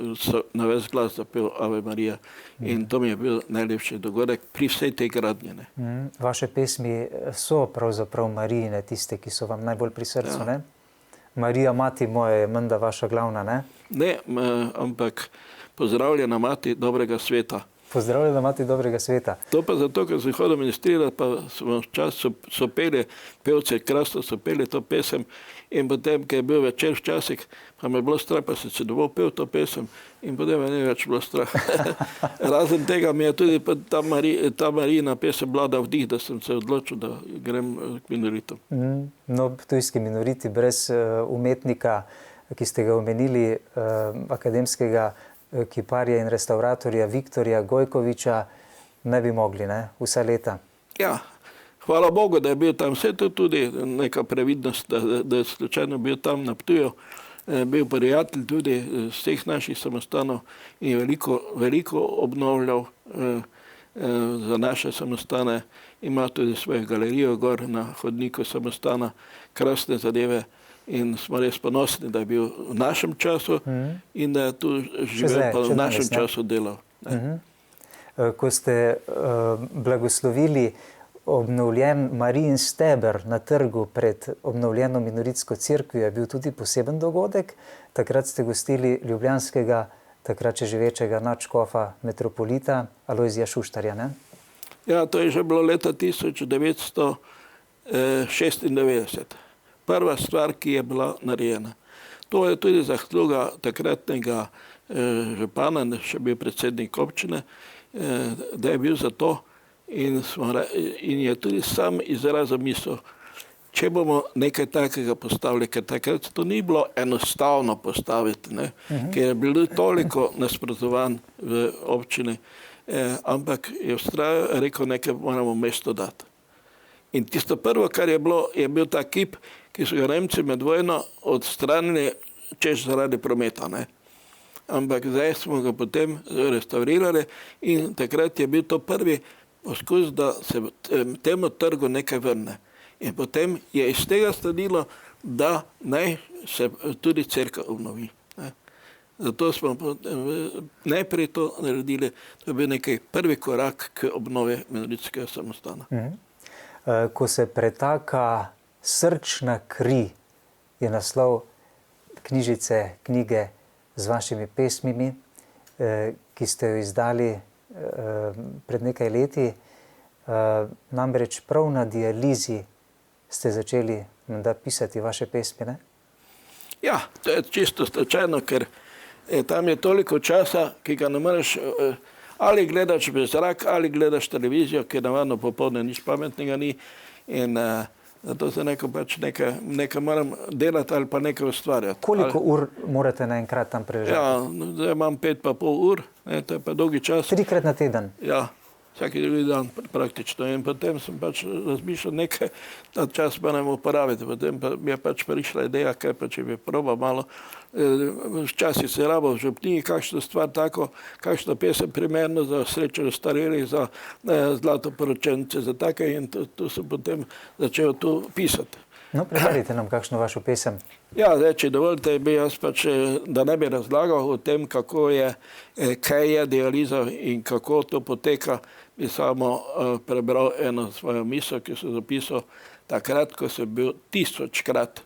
[SPEAKER 2] na ves glas zapel Ave Marija in to mi je bil najlepši dogodek pri vsej tej gradnji.
[SPEAKER 1] Vaše pesmi so pravzaprav Marijine, tiste, ki so vam najbolj pri srcu, ne? Marija, mati moja, je menda vaša glavna, ne?
[SPEAKER 2] Ne, ampak pozdravljena mati dobrega sveta.
[SPEAKER 1] Pozdravljam, da imate dobrega sveta.
[SPEAKER 2] To pa zato, ker sem hodil ministrirati, pa smo včasih so peli, pevci krasno so peli to pesem in potem, ko je bil večer včasih, pa me je bilo strah, pa sem se dovolj pel to pesem in potem me ni več bilo strah. Razen tega mi je tudi ta Marijina pesem Vlada vdih, da sem se odločil, da grem k minoritom.
[SPEAKER 1] No, ptujski minoriti brez umetnika, ki ste ga omenili, akademskega kiparja in restauratorja Viktorja Gojkoviča, ne bi mogli, ne? Vsa leta.
[SPEAKER 2] Ja, hvala Bogu, da je bil tam. Vse to tudi neka previdnost, da je slučajno bil tam na Ptuju. Bil prijatelj tudi z vseh naših samostanov in veliko obnovljal za naše samostane. Ima tudi svojo galerijo gor na hodniku samostana, krasne zadeve. In smo res ponosni, da je bil v našem času in da je tu živel, pa v našem času delal.
[SPEAKER 1] Ko ste blagoslovili obnovljen Marijin steber na trgu pred obnovljeno minoritsko cerkvijo, je bil tudi poseben dogodek. Takrat ste gostili ljubljanskega, takrat še živečega nadškofa metropolita Alojzija Šuštarja, ne?
[SPEAKER 2] Ja, to je že bilo leta 1996. Prva stvar, ki je bila narejena. To je tudi zasluga takratnega župana, še bil predsednik občine, da je bil za to in je tudi sam izrazil misel, če bomo nekaj takega postavili, ker takrat to ni bilo enostavno postaviti, ne? Ker je bilo toliko nasprotovanj v občini, ampak je rekel, nekaj moramo mesto dati. In tisto prvo, kar je bilo, je bil ta kip, ki so ga Nemci med vojno odstranili, češ zaradi prometa, ne. Ampak zdaj smo ga potem restaurirali in takrat je bil to prvi poskus, da se temu trgu nekaj vrne. In potem je iz tega sledilo, da naj se tudi cerkev obnovi, ne. Zato smo najprej to naredili, to je bil nekaj prvi korak k obnovi minoritskega samostana.
[SPEAKER 1] Ko se pretaka Srčna kri, je naslov knjižice, knjige z vašimi pesmimi, ki ste jo izdali pred nekaj leti. Namreč prav na dializi ste začeli pisati vaše pesmi, ne?
[SPEAKER 2] Ja, to je čisto slučajno, ker tam je toliko časa, ki ga ne moreš ali gledaš v zrak, ali gledaš televizijo, ker navadno popoldne nič pametnega ni in zato se nekaj moram delati ali pa nekaj ustvarjati.
[SPEAKER 1] Koliko ur morate naenkrat tam prežati?
[SPEAKER 2] Ja, zdaj imam 5,5 ur, to je pa dolgi čas.
[SPEAKER 1] 3-krat na teden?
[SPEAKER 2] Ja, vsaki drugi dan praktično. In potem sem pač razmišljal nekaj, ta čas pa ne bomo uporabiti. Potem pa mi je pač prišla ideja, kaj pa če bi probal malo. Včasih se rabo v župniji kakšno stvar tako, kakšno pesem primerno za srečo starelih, za zlatoporočence, za take in tu sem potem začel tu pisati.
[SPEAKER 1] No, preberite nam kakšno vašo pesem.
[SPEAKER 2] Ja, zdaj, če dovolite, bi jaz pač, da ne bi razlagal o tem, kako je, kaj je dializa in kako to poteka, bi samo prebral eno svojo misel, ki sem zapisal takrat, ko sem bil 1000-krat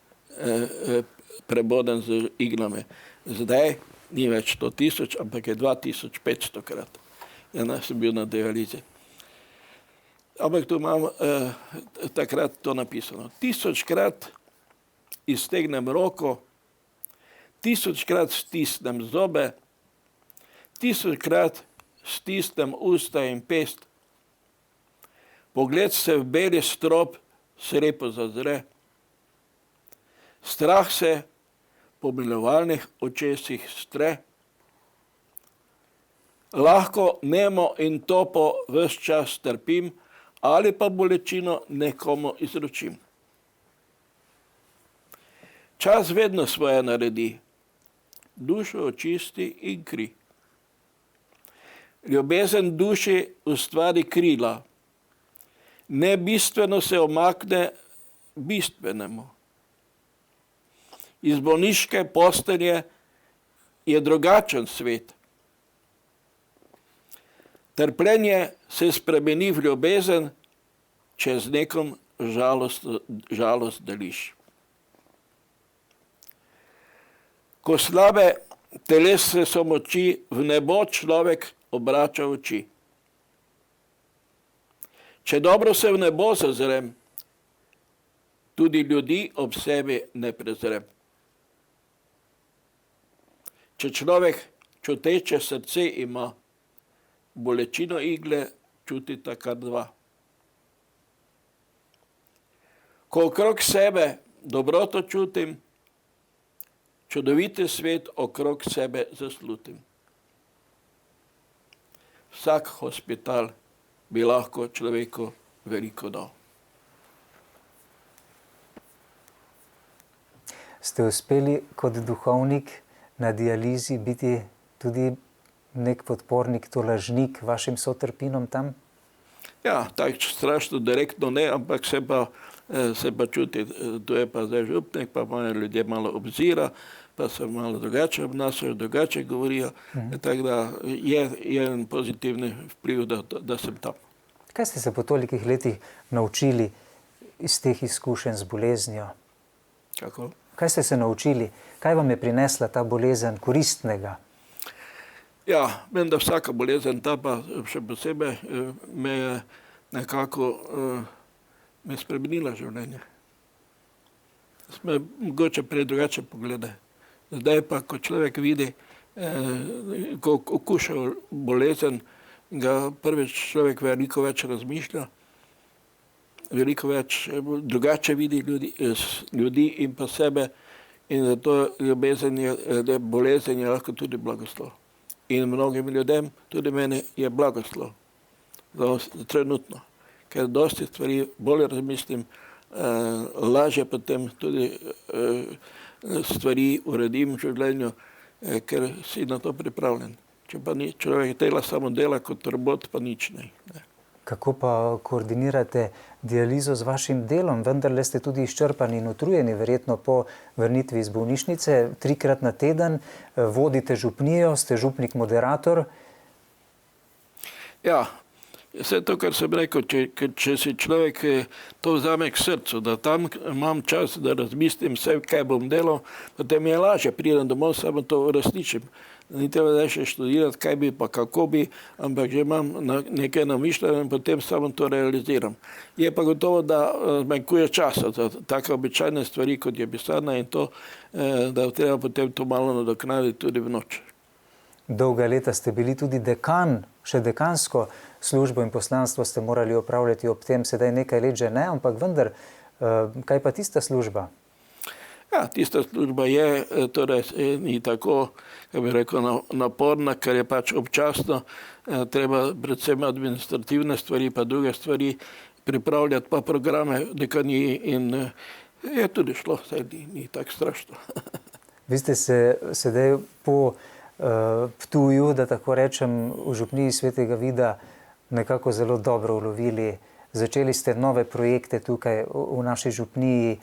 [SPEAKER 2] preboden z iglami. Zdaj ni več 100 000, ampak je 2500-krat. Ja, sem bil na dializi. Ampak tu imam takrat to napisano. 1000-krat iztegnem roko, 1000-krat stisnem zobe, 1000-krat stisnem usta in pest. Pogled se v beli strop srepo zazre. Strah se po milovalnih očesih stre. Lahko nemo in topo ves čas trpim, ali pa bolečino nekomu izročim. Čas vedno svoje naredi, dušo očisti in kri. Ljubezen duši ustvari krila, nebistveno se omakne bistvenemu. Iz bolniške postelje je drugačen svet. Trpljenje se spremeni v ljubezen, če z nekom žalost deliš. Ko slabe telesne so moči, v nebo človek obrača oči. Če dobro se v nebo zazrem, tudi ljudi ob sebi ne prezrem. Če človek čuteče srce ima, bolečino igle čutita kar dva. Ko okrog sebe dobroto čutim, čudoviti svet okrog sebe zaslutim. Vsak hospital bi lahko človeku veliko dal.
[SPEAKER 1] Ste uspeli kot duhovnik na dializi biti tudi nek podpornik, tolažnik vašim sotrpinom tam?
[SPEAKER 2] Ja, tako strašno direktno ne, ampak se pa čuti, to je pa zdaj župnik, pa moje ljudje malo obzira, pa se malo drugače obnašajo, drugače govorijo, tako da je en pozitivni vpliv, da sem tam.
[SPEAKER 1] Kaj ste se po tolikih letih naučili iz teh izkušenj z boleznijo?
[SPEAKER 2] Kako?
[SPEAKER 1] Kaj ste se naučili? Kaj vam je prinesla ta bolezen koristnega?
[SPEAKER 2] Ja, vem, da vsaka bolezen, ta pa še posebej me je nekako spremenila življenje. Sme mogoče prej drugače poglede. Zdaj pa, ko človek vidi, ko okuša bolezen, ga prvič človek veliko več razmišlja, veliko več drugače vidi ljudi in pa sebe, in zato bolezen je lahko tudi blagoslov. In mnogim ljudem, tudi meni, je blagoslov. Trenutno. Ker dosti stvari bolje razmislim, lažje potem tudi stvari uredim v življenju, ker si na to pripravljen. Če pa ni človek samo dela kot robot, pa nič ne.
[SPEAKER 1] Kako pa koordinirate dializo z vašim delom? Vendarle ste tudi izčrpani in utrujeni, verjetno po vrnitvi iz bolnišnice, 3-krat na teden, vodite župnijo, ste župnik moderator.
[SPEAKER 2] Ja, vse to, kar sem rekel, če si človek to vzame k srcu, da tam imam čas, da razmislim vse, kaj bom delal, potem je lažje, pridem domov, samo to uresničim. Ni treba da še študirati, kaj bi pa kako bi, ampak že imam nekaj namišljeno in potem samo to realiziram. Je pa gotovo, da zmanjkuje časa za take običajne stvari, kot je pisarna in to, da treba potem to malo nadoknaditi tudi v noč.
[SPEAKER 1] Dolga leta ste bili tudi dekan, še dekansko službo in poslanstvo ste morali opravljati ob tem, sedaj nekaj let že ne, ampak vendar, kaj pa tista služba?
[SPEAKER 2] Ja, tista služba je, torej ni tako, kako bi rekel, naporna, ker je pač občasno, treba predvsem administrativne stvari, pa druge stvari pripravljati, pa programe dekaniji in je tudi šlo, saj ni tako strašno.
[SPEAKER 1] Vi ste se sedaj po Ptuju, da tako rečem, v župniji Svetega Vida nekako zelo dobro ulovili. Začeli ste nove projekte tukaj v naši župniji,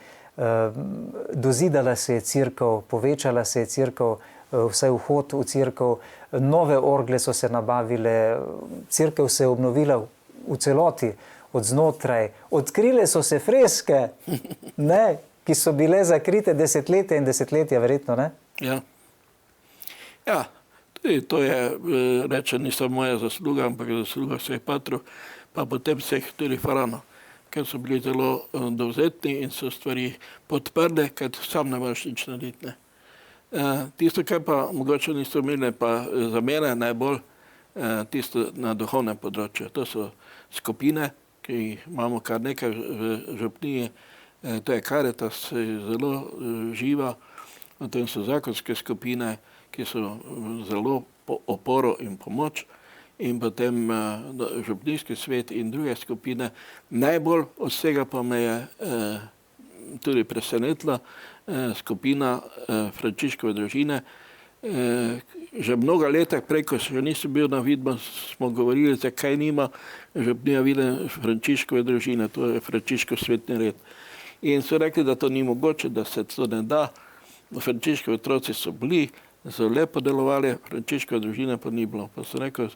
[SPEAKER 1] dozidala se je cerkev, povečala se je cerkev, vsaj vhod v cerkev, nove orgle so se nabavile, cerkev se je obnovila v celoti, od znotraj, odkrile so se freske, ne, ki so bile zakrite desetletja in desetletja, verjetno, ne?
[SPEAKER 2] Ja. Ja, tudi to je, reče, ni samo moja zasluga, ampak zasluga vseh patrov, pa potem vseh tudi faraonov, ker so bili zelo dovzetni in so stvari podprli, ker sam ne moreš nič narediti. Tisto, kar pa mogoče niso imeli, pa za mene najbolj tisto na duhovnem področju. To so skupine, ki jih imamo kar nekaj v župniji, to je Karitas, zelo živa, potem so zakonske skupine, ki so zelo oporo in pomoč, in potem župnijski svet in druge skupine. Najbolj od vsega pa me je tudi presenetila skupina Frančiškove družine. Že mnoga leta prej, ko še nisem bil na Vidma, smo govorili, zakaj nima župnija Vida Frančiškove družine, to je Frančiškov svetni red. In so rekli, da to ni mogoče, da se to ne da. Frančiškovi otroci so bili, so lepo delovali, Frančiškova družina pa ni bilo. Pa so rekli,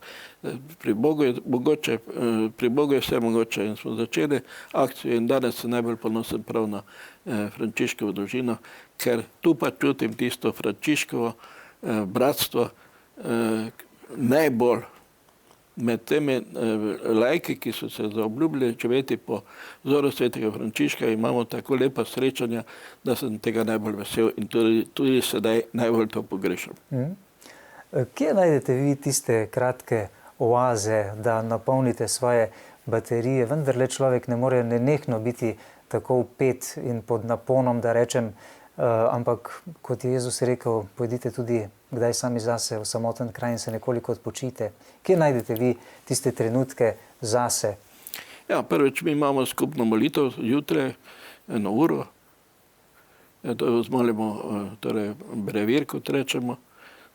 [SPEAKER 2] pri Bogu je vse mogoče, in smo začeli akcijo in danes se najbolj ponosen prav na Frančiškovo družino, ker tu pa čutim tisto Frančiškovo bratstvo najbolj, med temi lajki, ki so se zaobljubili živeti po vzoru svetega Frančiška, imamo tako lepa srečanja, da sem tega najbolj vesel in tudi sedaj najbolj to pogrešam.
[SPEAKER 1] Kje najdete vi tiste kratke oaze, da napolnite svoje baterije? Vendarle človek ne more nenehno biti tako vpet in pod naponom, da rečem, ampak kot je Jezus rekel, pojdite tudi kdaj sami zase v samoten kraj in se nekoliko odpočite. Kje najdete vi tiste trenutke zase?
[SPEAKER 2] Ja, prvič mi imamo skupno molitev jutre, 1 uro. To zmolimo, torej brevir, kot rečemo,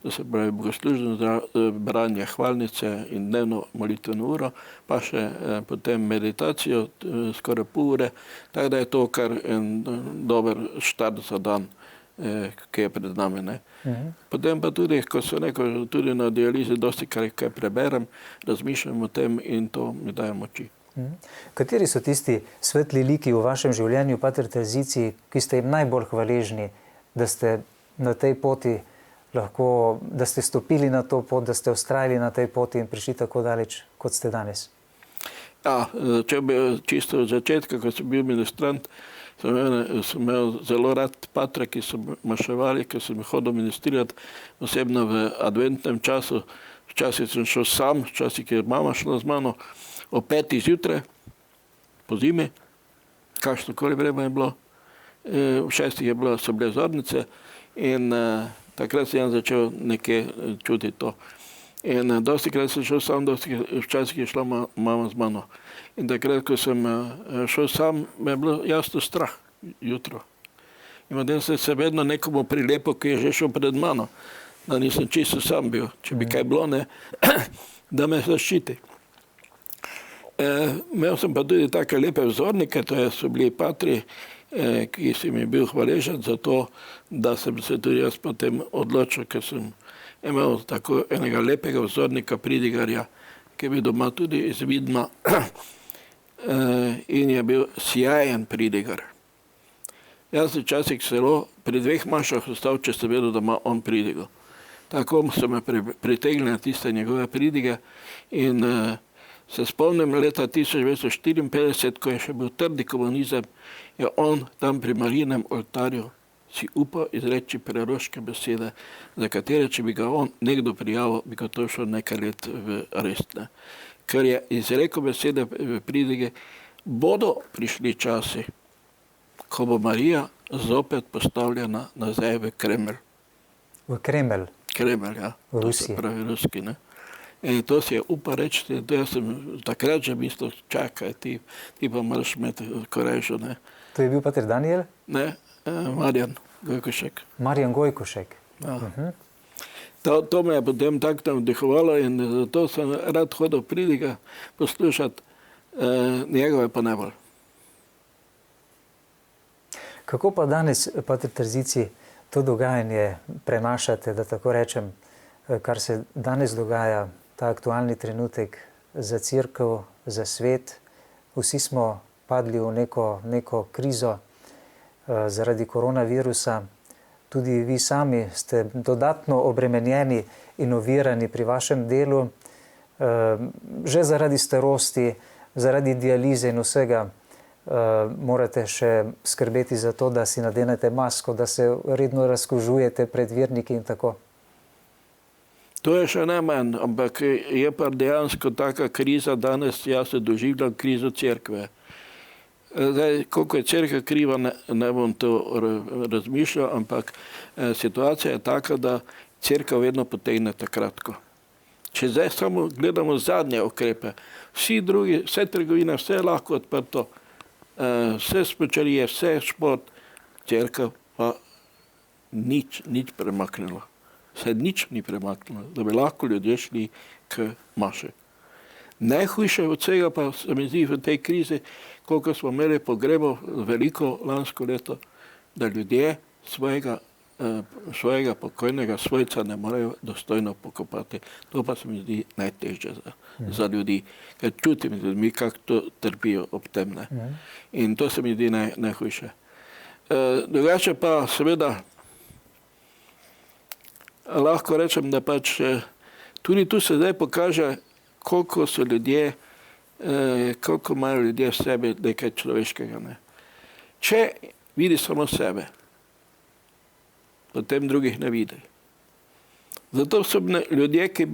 [SPEAKER 2] to se pravi bogoslužno branje hvalnice in dnevno molitveno uro, pa še potem meditacijo skoraj pol ure, tako da je to kar en dober štart za dan, ki je pred nami. Ne. Potem pa tudi, ko se tudi na dializi dosti kaj preberem, razmišljam o tem in to mi daje moči.
[SPEAKER 1] Kateri so tisti svetli liki v vašem življenju, pater Terzici, ki ste jim najbolj hvaležni, da ste na tej poti lahko, da ste stopili na to pot, da ste vztrajali na tej poti in prišli tako daleč, kot ste danes?
[SPEAKER 2] Ja, če bi čisto od začetka, ko sem bil ministrant, sem imel zelo rad patre, ki so maševali, ki sem hodil ministrirati, osebno v adventnem času. Včasih sem šel sam, včasih je mama šla z mano, o 5. zjutraj, po zimi, kakšno koli vreme je bilo, v 6. so bile zornice in takrat sem začel nekje čutiti to. In dosti krat sem šel sam, včasih je šla mama z mano. In takrat, ko sem šel sam, me je bilo jasno strah jutro. In potem sem se vedno nekomu prilepil, ki je že šel pred mano, da nisem čisto sam bil, če bi kaj bilo, ne, da me zaščiti. Imel sem pa tudi take lepe vzornike, to so bili patri, ki si mi bil hvaležen za to, da sem se tudi jaz potem odločil, ker sem imel tako enega lepega vzornika pridigarja, ki je bil doma tudi iz Vidma in je bil sjajen pridigar. Jaz sem včasih celo pri 2 mašah ostal, če sem vedel, da ima on pridigo. Tako so me pritegnili na tiste njegove pridige in se spomnim leta 1954, ko je še bil trdi komunizem, je on tam pri Marijinem oltarju si upal izreči preroške besede, za katere, če bi ga on nekdo prijavil, bi ga to šel nekaj let v arest. Ker je izrekel besede v pridige, bodo prišli časi, ko bo Marija zopet postavljena nazaj v Kremelj.
[SPEAKER 1] V Kremelj?
[SPEAKER 2] Kremelj, ja.
[SPEAKER 1] V Rusiji.
[SPEAKER 2] To se pravi ruski, ne. In to si je upal reči, to jaz sem takrat že mislil, čakaj, ti pa moraš imeti korajžo, ne.
[SPEAKER 1] To je bil pater Daniel?
[SPEAKER 2] Ne, Marjan Gojkošek.
[SPEAKER 1] Marjan Gojkošek.
[SPEAKER 2] Ja. To me je potem tako navdihovalo in zato sem rad hodil pridiga poslušati, njegove pa najbolj.
[SPEAKER 1] Kako pa danes, pater Terzici, to dogajanje prenašate, da tako rečem, kar se danes dogaja, ta aktualni trenutek za cerkev, za svet? Vsi smo padli v neko krizo zaradi koronavirusa. Tudi vi sami ste dodatno obremenjeni in ovirani pri vašem delu, že zaradi starosti, zaradi dialize in vsega. Morate še skrbeti za to, da si nadenete masko, da se redno razkužujete pred verniki in tako.
[SPEAKER 2] To je še najmanj, ampak je pa dejansko taka kriza danes, jaz se doživljam krizo cerkve. Zdaj, koliko je cerkev kriva, ne bom to razmišljal, ampak situacija je taka, da cerkev vedno potegne kratko. Če zdaj samo gledamo zadnje ukrepe, vsi drugi, vse trgovine, vse je lahko odprto, vse smučarije, vse šport, cerkev pa nič premaknilo. Se nič ni premaknilo, da bi lahko ljudje šli k maši. Najhujše od vsega pa se mi zdi v tej krizi, koliko smo imeli pogrebov veliko lansko leto, da ljudje svojega pokojnega svojca ne morejo dostojno pokopati. To pa se mi zdi najtežje za ljudi, ker čutim z ljudmi, kako to trpijo ob tem. In to se mi zdi najhujše. Drugače pa seveda lahko rečem, da pač tudi tu se zdaj pokaže koliko so ljudje, koliko imajo ljudje v sebi nekaj človeškega. Ne. Če vidi samo sebe, potem drugih ne vidi. Zato so ljudje, ki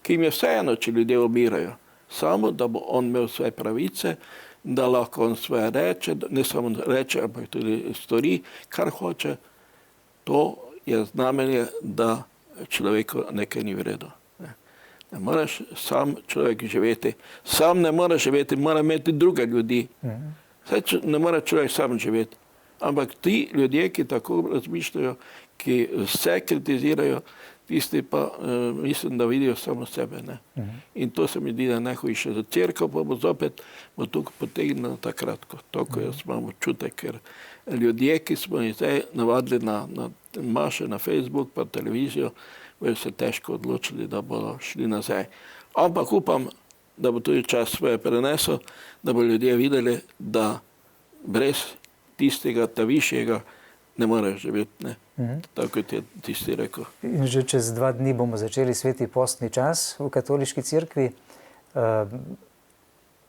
[SPEAKER 2] jim je vseeno, če ljudje umirajo, samo da bo on imel svoje pravice, da lahko on svoje reče, ne samo reče, ampak tudi stori, kar hoče, to je znamenje, da človeku nekaj ni v redu. Ne moreš sam človek živeti, sam ne more živeti, mora imeti druge ljudi. Ne more človek sam živeti. Ampak ti ljudje, ki tako razmišljajo, ki vse kritizirajo, tisti pa mislim, da vidijo samo sebe. Ne? In to se mi zdi, da je najhujše. Za cerkev pa bo zopet tukaj potegnilo takrat, ko jaz imam občutek, ker ljudje, ki smo jih zdaj navadili na maše, na Facebook pa televizijo, bojo se težko odločili, da bodo šli nazaj. Ampak upam, da bo tudi čas svoje prenesel, da bo ljudje videli, da brez tistega, ta višjega, ne morejo živeti. Ne? Tako kot je tisti rekel.
[SPEAKER 1] In že čez 2 dni bomo začeli sveti postni čas v katoliški cerkvi.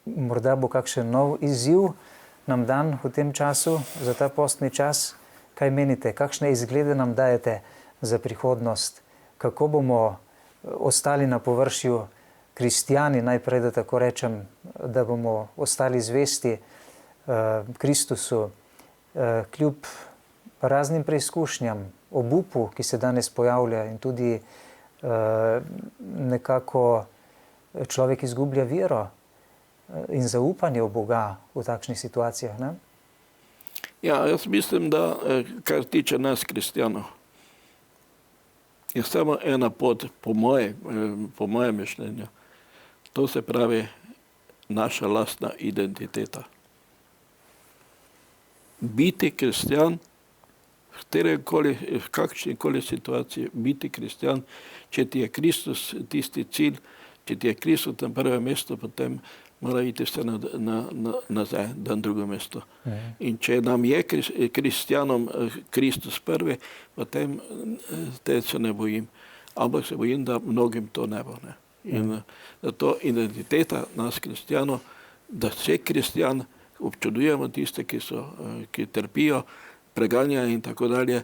[SPEAKER 1] Morda bo kakšen nov izziv nam dan v tem času, za ta postni čas. Kaj menite, kakšne izglede nam dajete za prihodnost? Kako bomo ostali na površju kristjani, najprej, da tako rečem, da bomo ostali zvesti Kristusu, kljub raznim preizkušnjam, obupu, ki se danes pojavlja in tudi nekako človek izgublja vero in zaupanje v Boga v takšnih situacijah. Ne?
[SPEAKER 2] Ja, jaz mislim, da kar tiče nas kristjanov, je samo ena pot, po mojem mišljenju. To se pravi naša lastna identiteta. Biti kristjan, v kakšnikoli situaciji, biti kristjan, če ti je Kristus tisti cilj, če ti je Kristus na prvem mestu, potem mora iti vse nazaj, na drugo mesto. In če nam je kristjanom Kristus prvi, potem te se ne bojim. Ampak se bojim, da mnogim to ne bo. Ne. In zato identiteta nas kristjanov, da vse kristjan, občudujemo tiste, ki trpijo, preganjajo in tako dalje.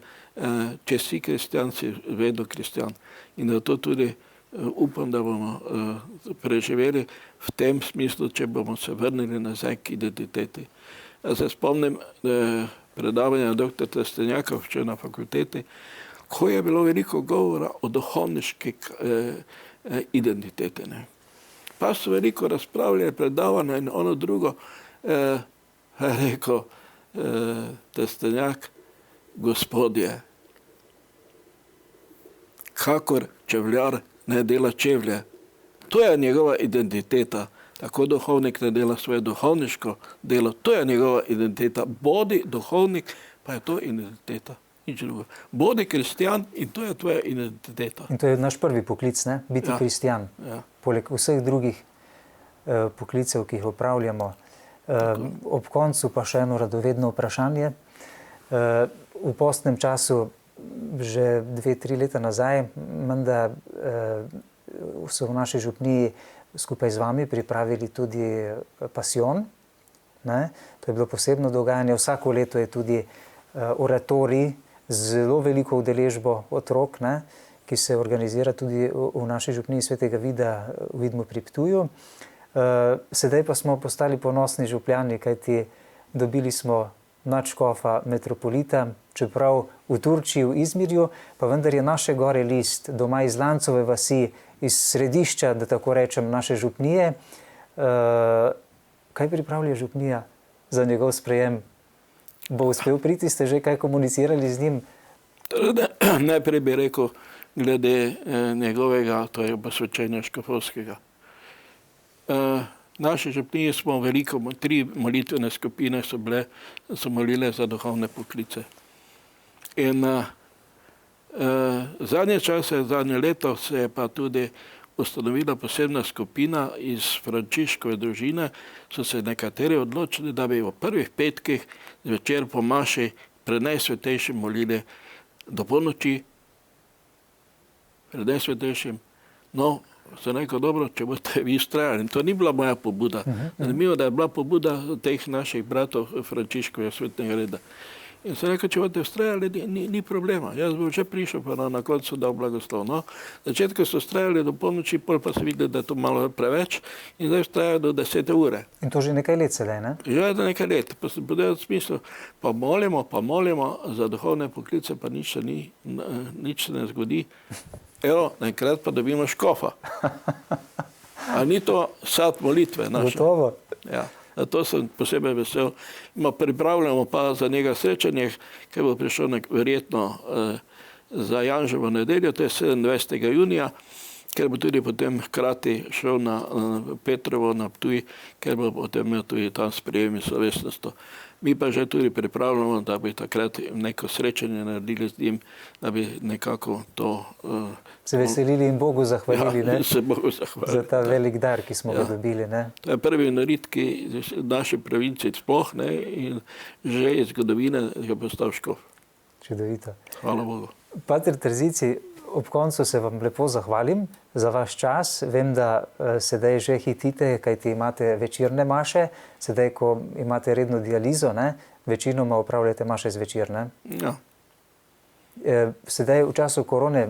[SPEAKER 2] Če si kristjan, si vedno kristjan. In zato tudi upam, da bomo preživeli v tem smislu, če bomo se vrnili nazaj k identiteti. Jaz se spomnim predavanja dr. Trstenjaka včeraj na fakulteti, ko je bilo veliko govora o duhovniški identiteti. Ne. Pa so veliko razpravljali, predavanja in ono drugo, rekel Trstenjak, Gospodje, kakor čevljar ne dela čevlje. To je njegova identiteta. Tako duhovnik ne dela svoje duhovniško delo. To je njegova identiteta. Bodi duhovnik, pa je to identiteta. Nič drugo. Bodi kristjan in to je tvoja identiteta.
[SPEAKER 1] In to je naš prvi poklic, ne? Biti kristjan.
[SPEAKER 2] Ja.
[SPEAKER 1] Poleg vseh drugih poklicev, ki jih opravljamo. Ob koncu pa še eno radovedno vprašanje. V postnem času, že 2-3 leta nazaj, menda so v naši župniji skupaj z vami pripravili tudi pasijon. Ne? To je bilo posebno dogajanje. Vsako leto je tudi oratorij z zelo veliko udeležbo otrok, ne? Ki se organizira tudi v naši župniji Svetega Vida v Vidmu pri Ptuju. Sedaj pa smo postali ponosni župljani, kajti dobili smo nadškofa metropolita, čeprav v Turčiji, v Izmirju, pa vendar je naše gore list, doma iz Lancove vasi, iz središča, da tako rečem, naše župnije. Kaj pripravlja župnija za njegov sprejem? Bo uspel priti, ste že kaj komunicirali z njim?
[SPEAKER 2] Najprej bi rekel, glede njegovega, to je posvečenja škofovskega. Naše župnije smo veliko, 3 molitvene skupine so molile za duhovne poklice. In zadnje čase, zadnje leto se je pa tudi ustanovila posebna skupina iz Frančiškove družine, so se nekateri odločili, da bi v prvih petkih zvečer po maši pred Najsvetejšim molili do polnoči, pred Najsvetejšim. No, Sem rekel, dobro, če boste vi ustrajali. In to ni bila moja pobuda. Zanimivo, da je bila pobuda teh naših bratov Frančiškovega svetnega reda. In sem rekel, če boste ustrajali, ni problema. Jaz bom že prišel, pa na koncu dal blagoslov. No, začetku so ustrajali do polnoči, pol pa so videli, da je to malo preveč in zdaj ustrajajo do 10. ure.
[SPEAKER 1] In to že nekaj let sedaj, ne?
[SPEAKER 2] Že je nekaj let. Pa sem povedal v smislu, pa molimo za duhovne poklice, pa nič se ne zgodi. Evo, enkrat pa dobimo škofa. A ni to sad molitve naše?
[SPEAKER 1] Gotovo.
[SPEAKER 2] Ja. To sem posebej vesel. Pripravljamo pa za njega srečanje, ki bo prišel verjetno za Janževo nedeljo, to je 27. junija, ker bo tudi potem hkrati šel na Petrovo, na Ptuj, ker bo potem imel tudi tam sprejem in slovesnost. Mi pa že tudi pripravljamo, da bi takrat neko srečanje naredili z njim, da bi nekako to...
[SPEAKER 1] Se veselili in Bogu zahvalili, ne?
[SPEAKER 2] Ja, se Bogu zahvalili.
[SPEAKER 1] Za ta velik dar, ki smo ga dobili, ne?
[SPEAKER 2] To je prvi narit, ki naši provinci sploh, ne, in že iz zgodovine je postal škof.
[SPEAKER 1] Čudovito.
[SPEAKER 2] Hvala Bogu.
[SPEAKER 1] Pater Terzici, ob koncu se vam lepo zahvalim za vaš čas. Vem, da sedaj že hitite, kajti imate večerne maše, sedaj, ko imate redno dializo, ne, večinoma opravljate maše zvečer, ne?
[SPEAKER 2] Ja.
[SPEAKER 1] Sedaj v času korone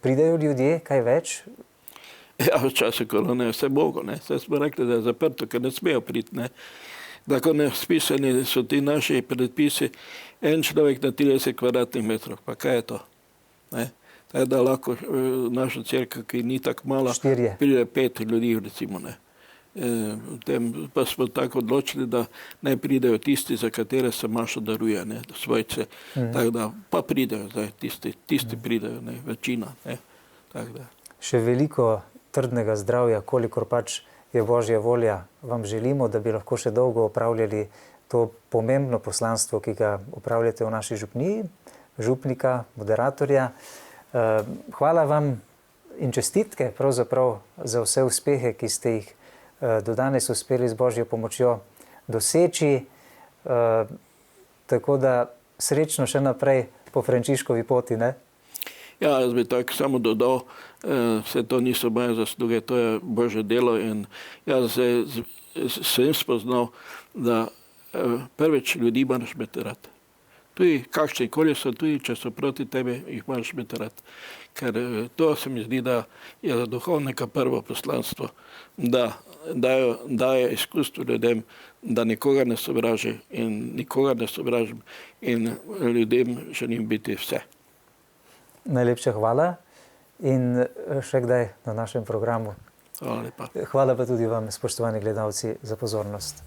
[SPEAKER 1] pridejo ljudje, kaj več?
[SPEAKER 2] Ja, v času korone je vse Bogo, ne. Vse smo rekli, da je zaprto, ker ne smejo priti, ne. Tako nespisani so ti naši predpisi, en človek na 30 kvadratnih metrov, pa kaj je to? Ne? Tako da lahko našo cerkev, ki ni tako mala, pride 5 ljudi, recimo, ne. Potem pa smo tako odločili, da naj pridejo tisti, za katere se maša daruje, ne, svojce. Tako da pa pridejo zdaj, tisti pridejo, ne, večina, ne. Tako da.
[SPEAKER 1] Še veliko trdnega zdravja, kolikor pač je Božja volja, vam želimo, da bi lahko še dolgo opravljali to pomembno poslanstvo, ki ga opravljate v naši župniji, župnika, moderatorja. Hvala vam in čestitke pravzaprav za vse uspehe, ki ste jih do danes uspeli z Božjo pomočjo doseči. Tako da srečno še naprej po Frančiškovi poti, ne?
[SPEAKER 2] Ja, jaz bi tako samo dodal, vse to niso moje zasluge, to je Božje delo in jaz sem spoznal, da prvič ljudi moraš imeti rad. Tudi kakšni koli so, tudi če so proti tebi, jih moraš imeti rad. Ker to se mi zdi, da je za duhovnika prvo poslanstvo, da daje izkustvo ljudem, da nikogar ne sovraži in nikogar ne sovražim in ljudem želim biti vse.
[SPEAKER 1] Najlepša hvala in še kdaj na našem programu.
[SPEAKER 2] Hvala lepa.
[SPEAKER 1] Hvala pa tudi vam, spoštovani gledalci, za pozornost.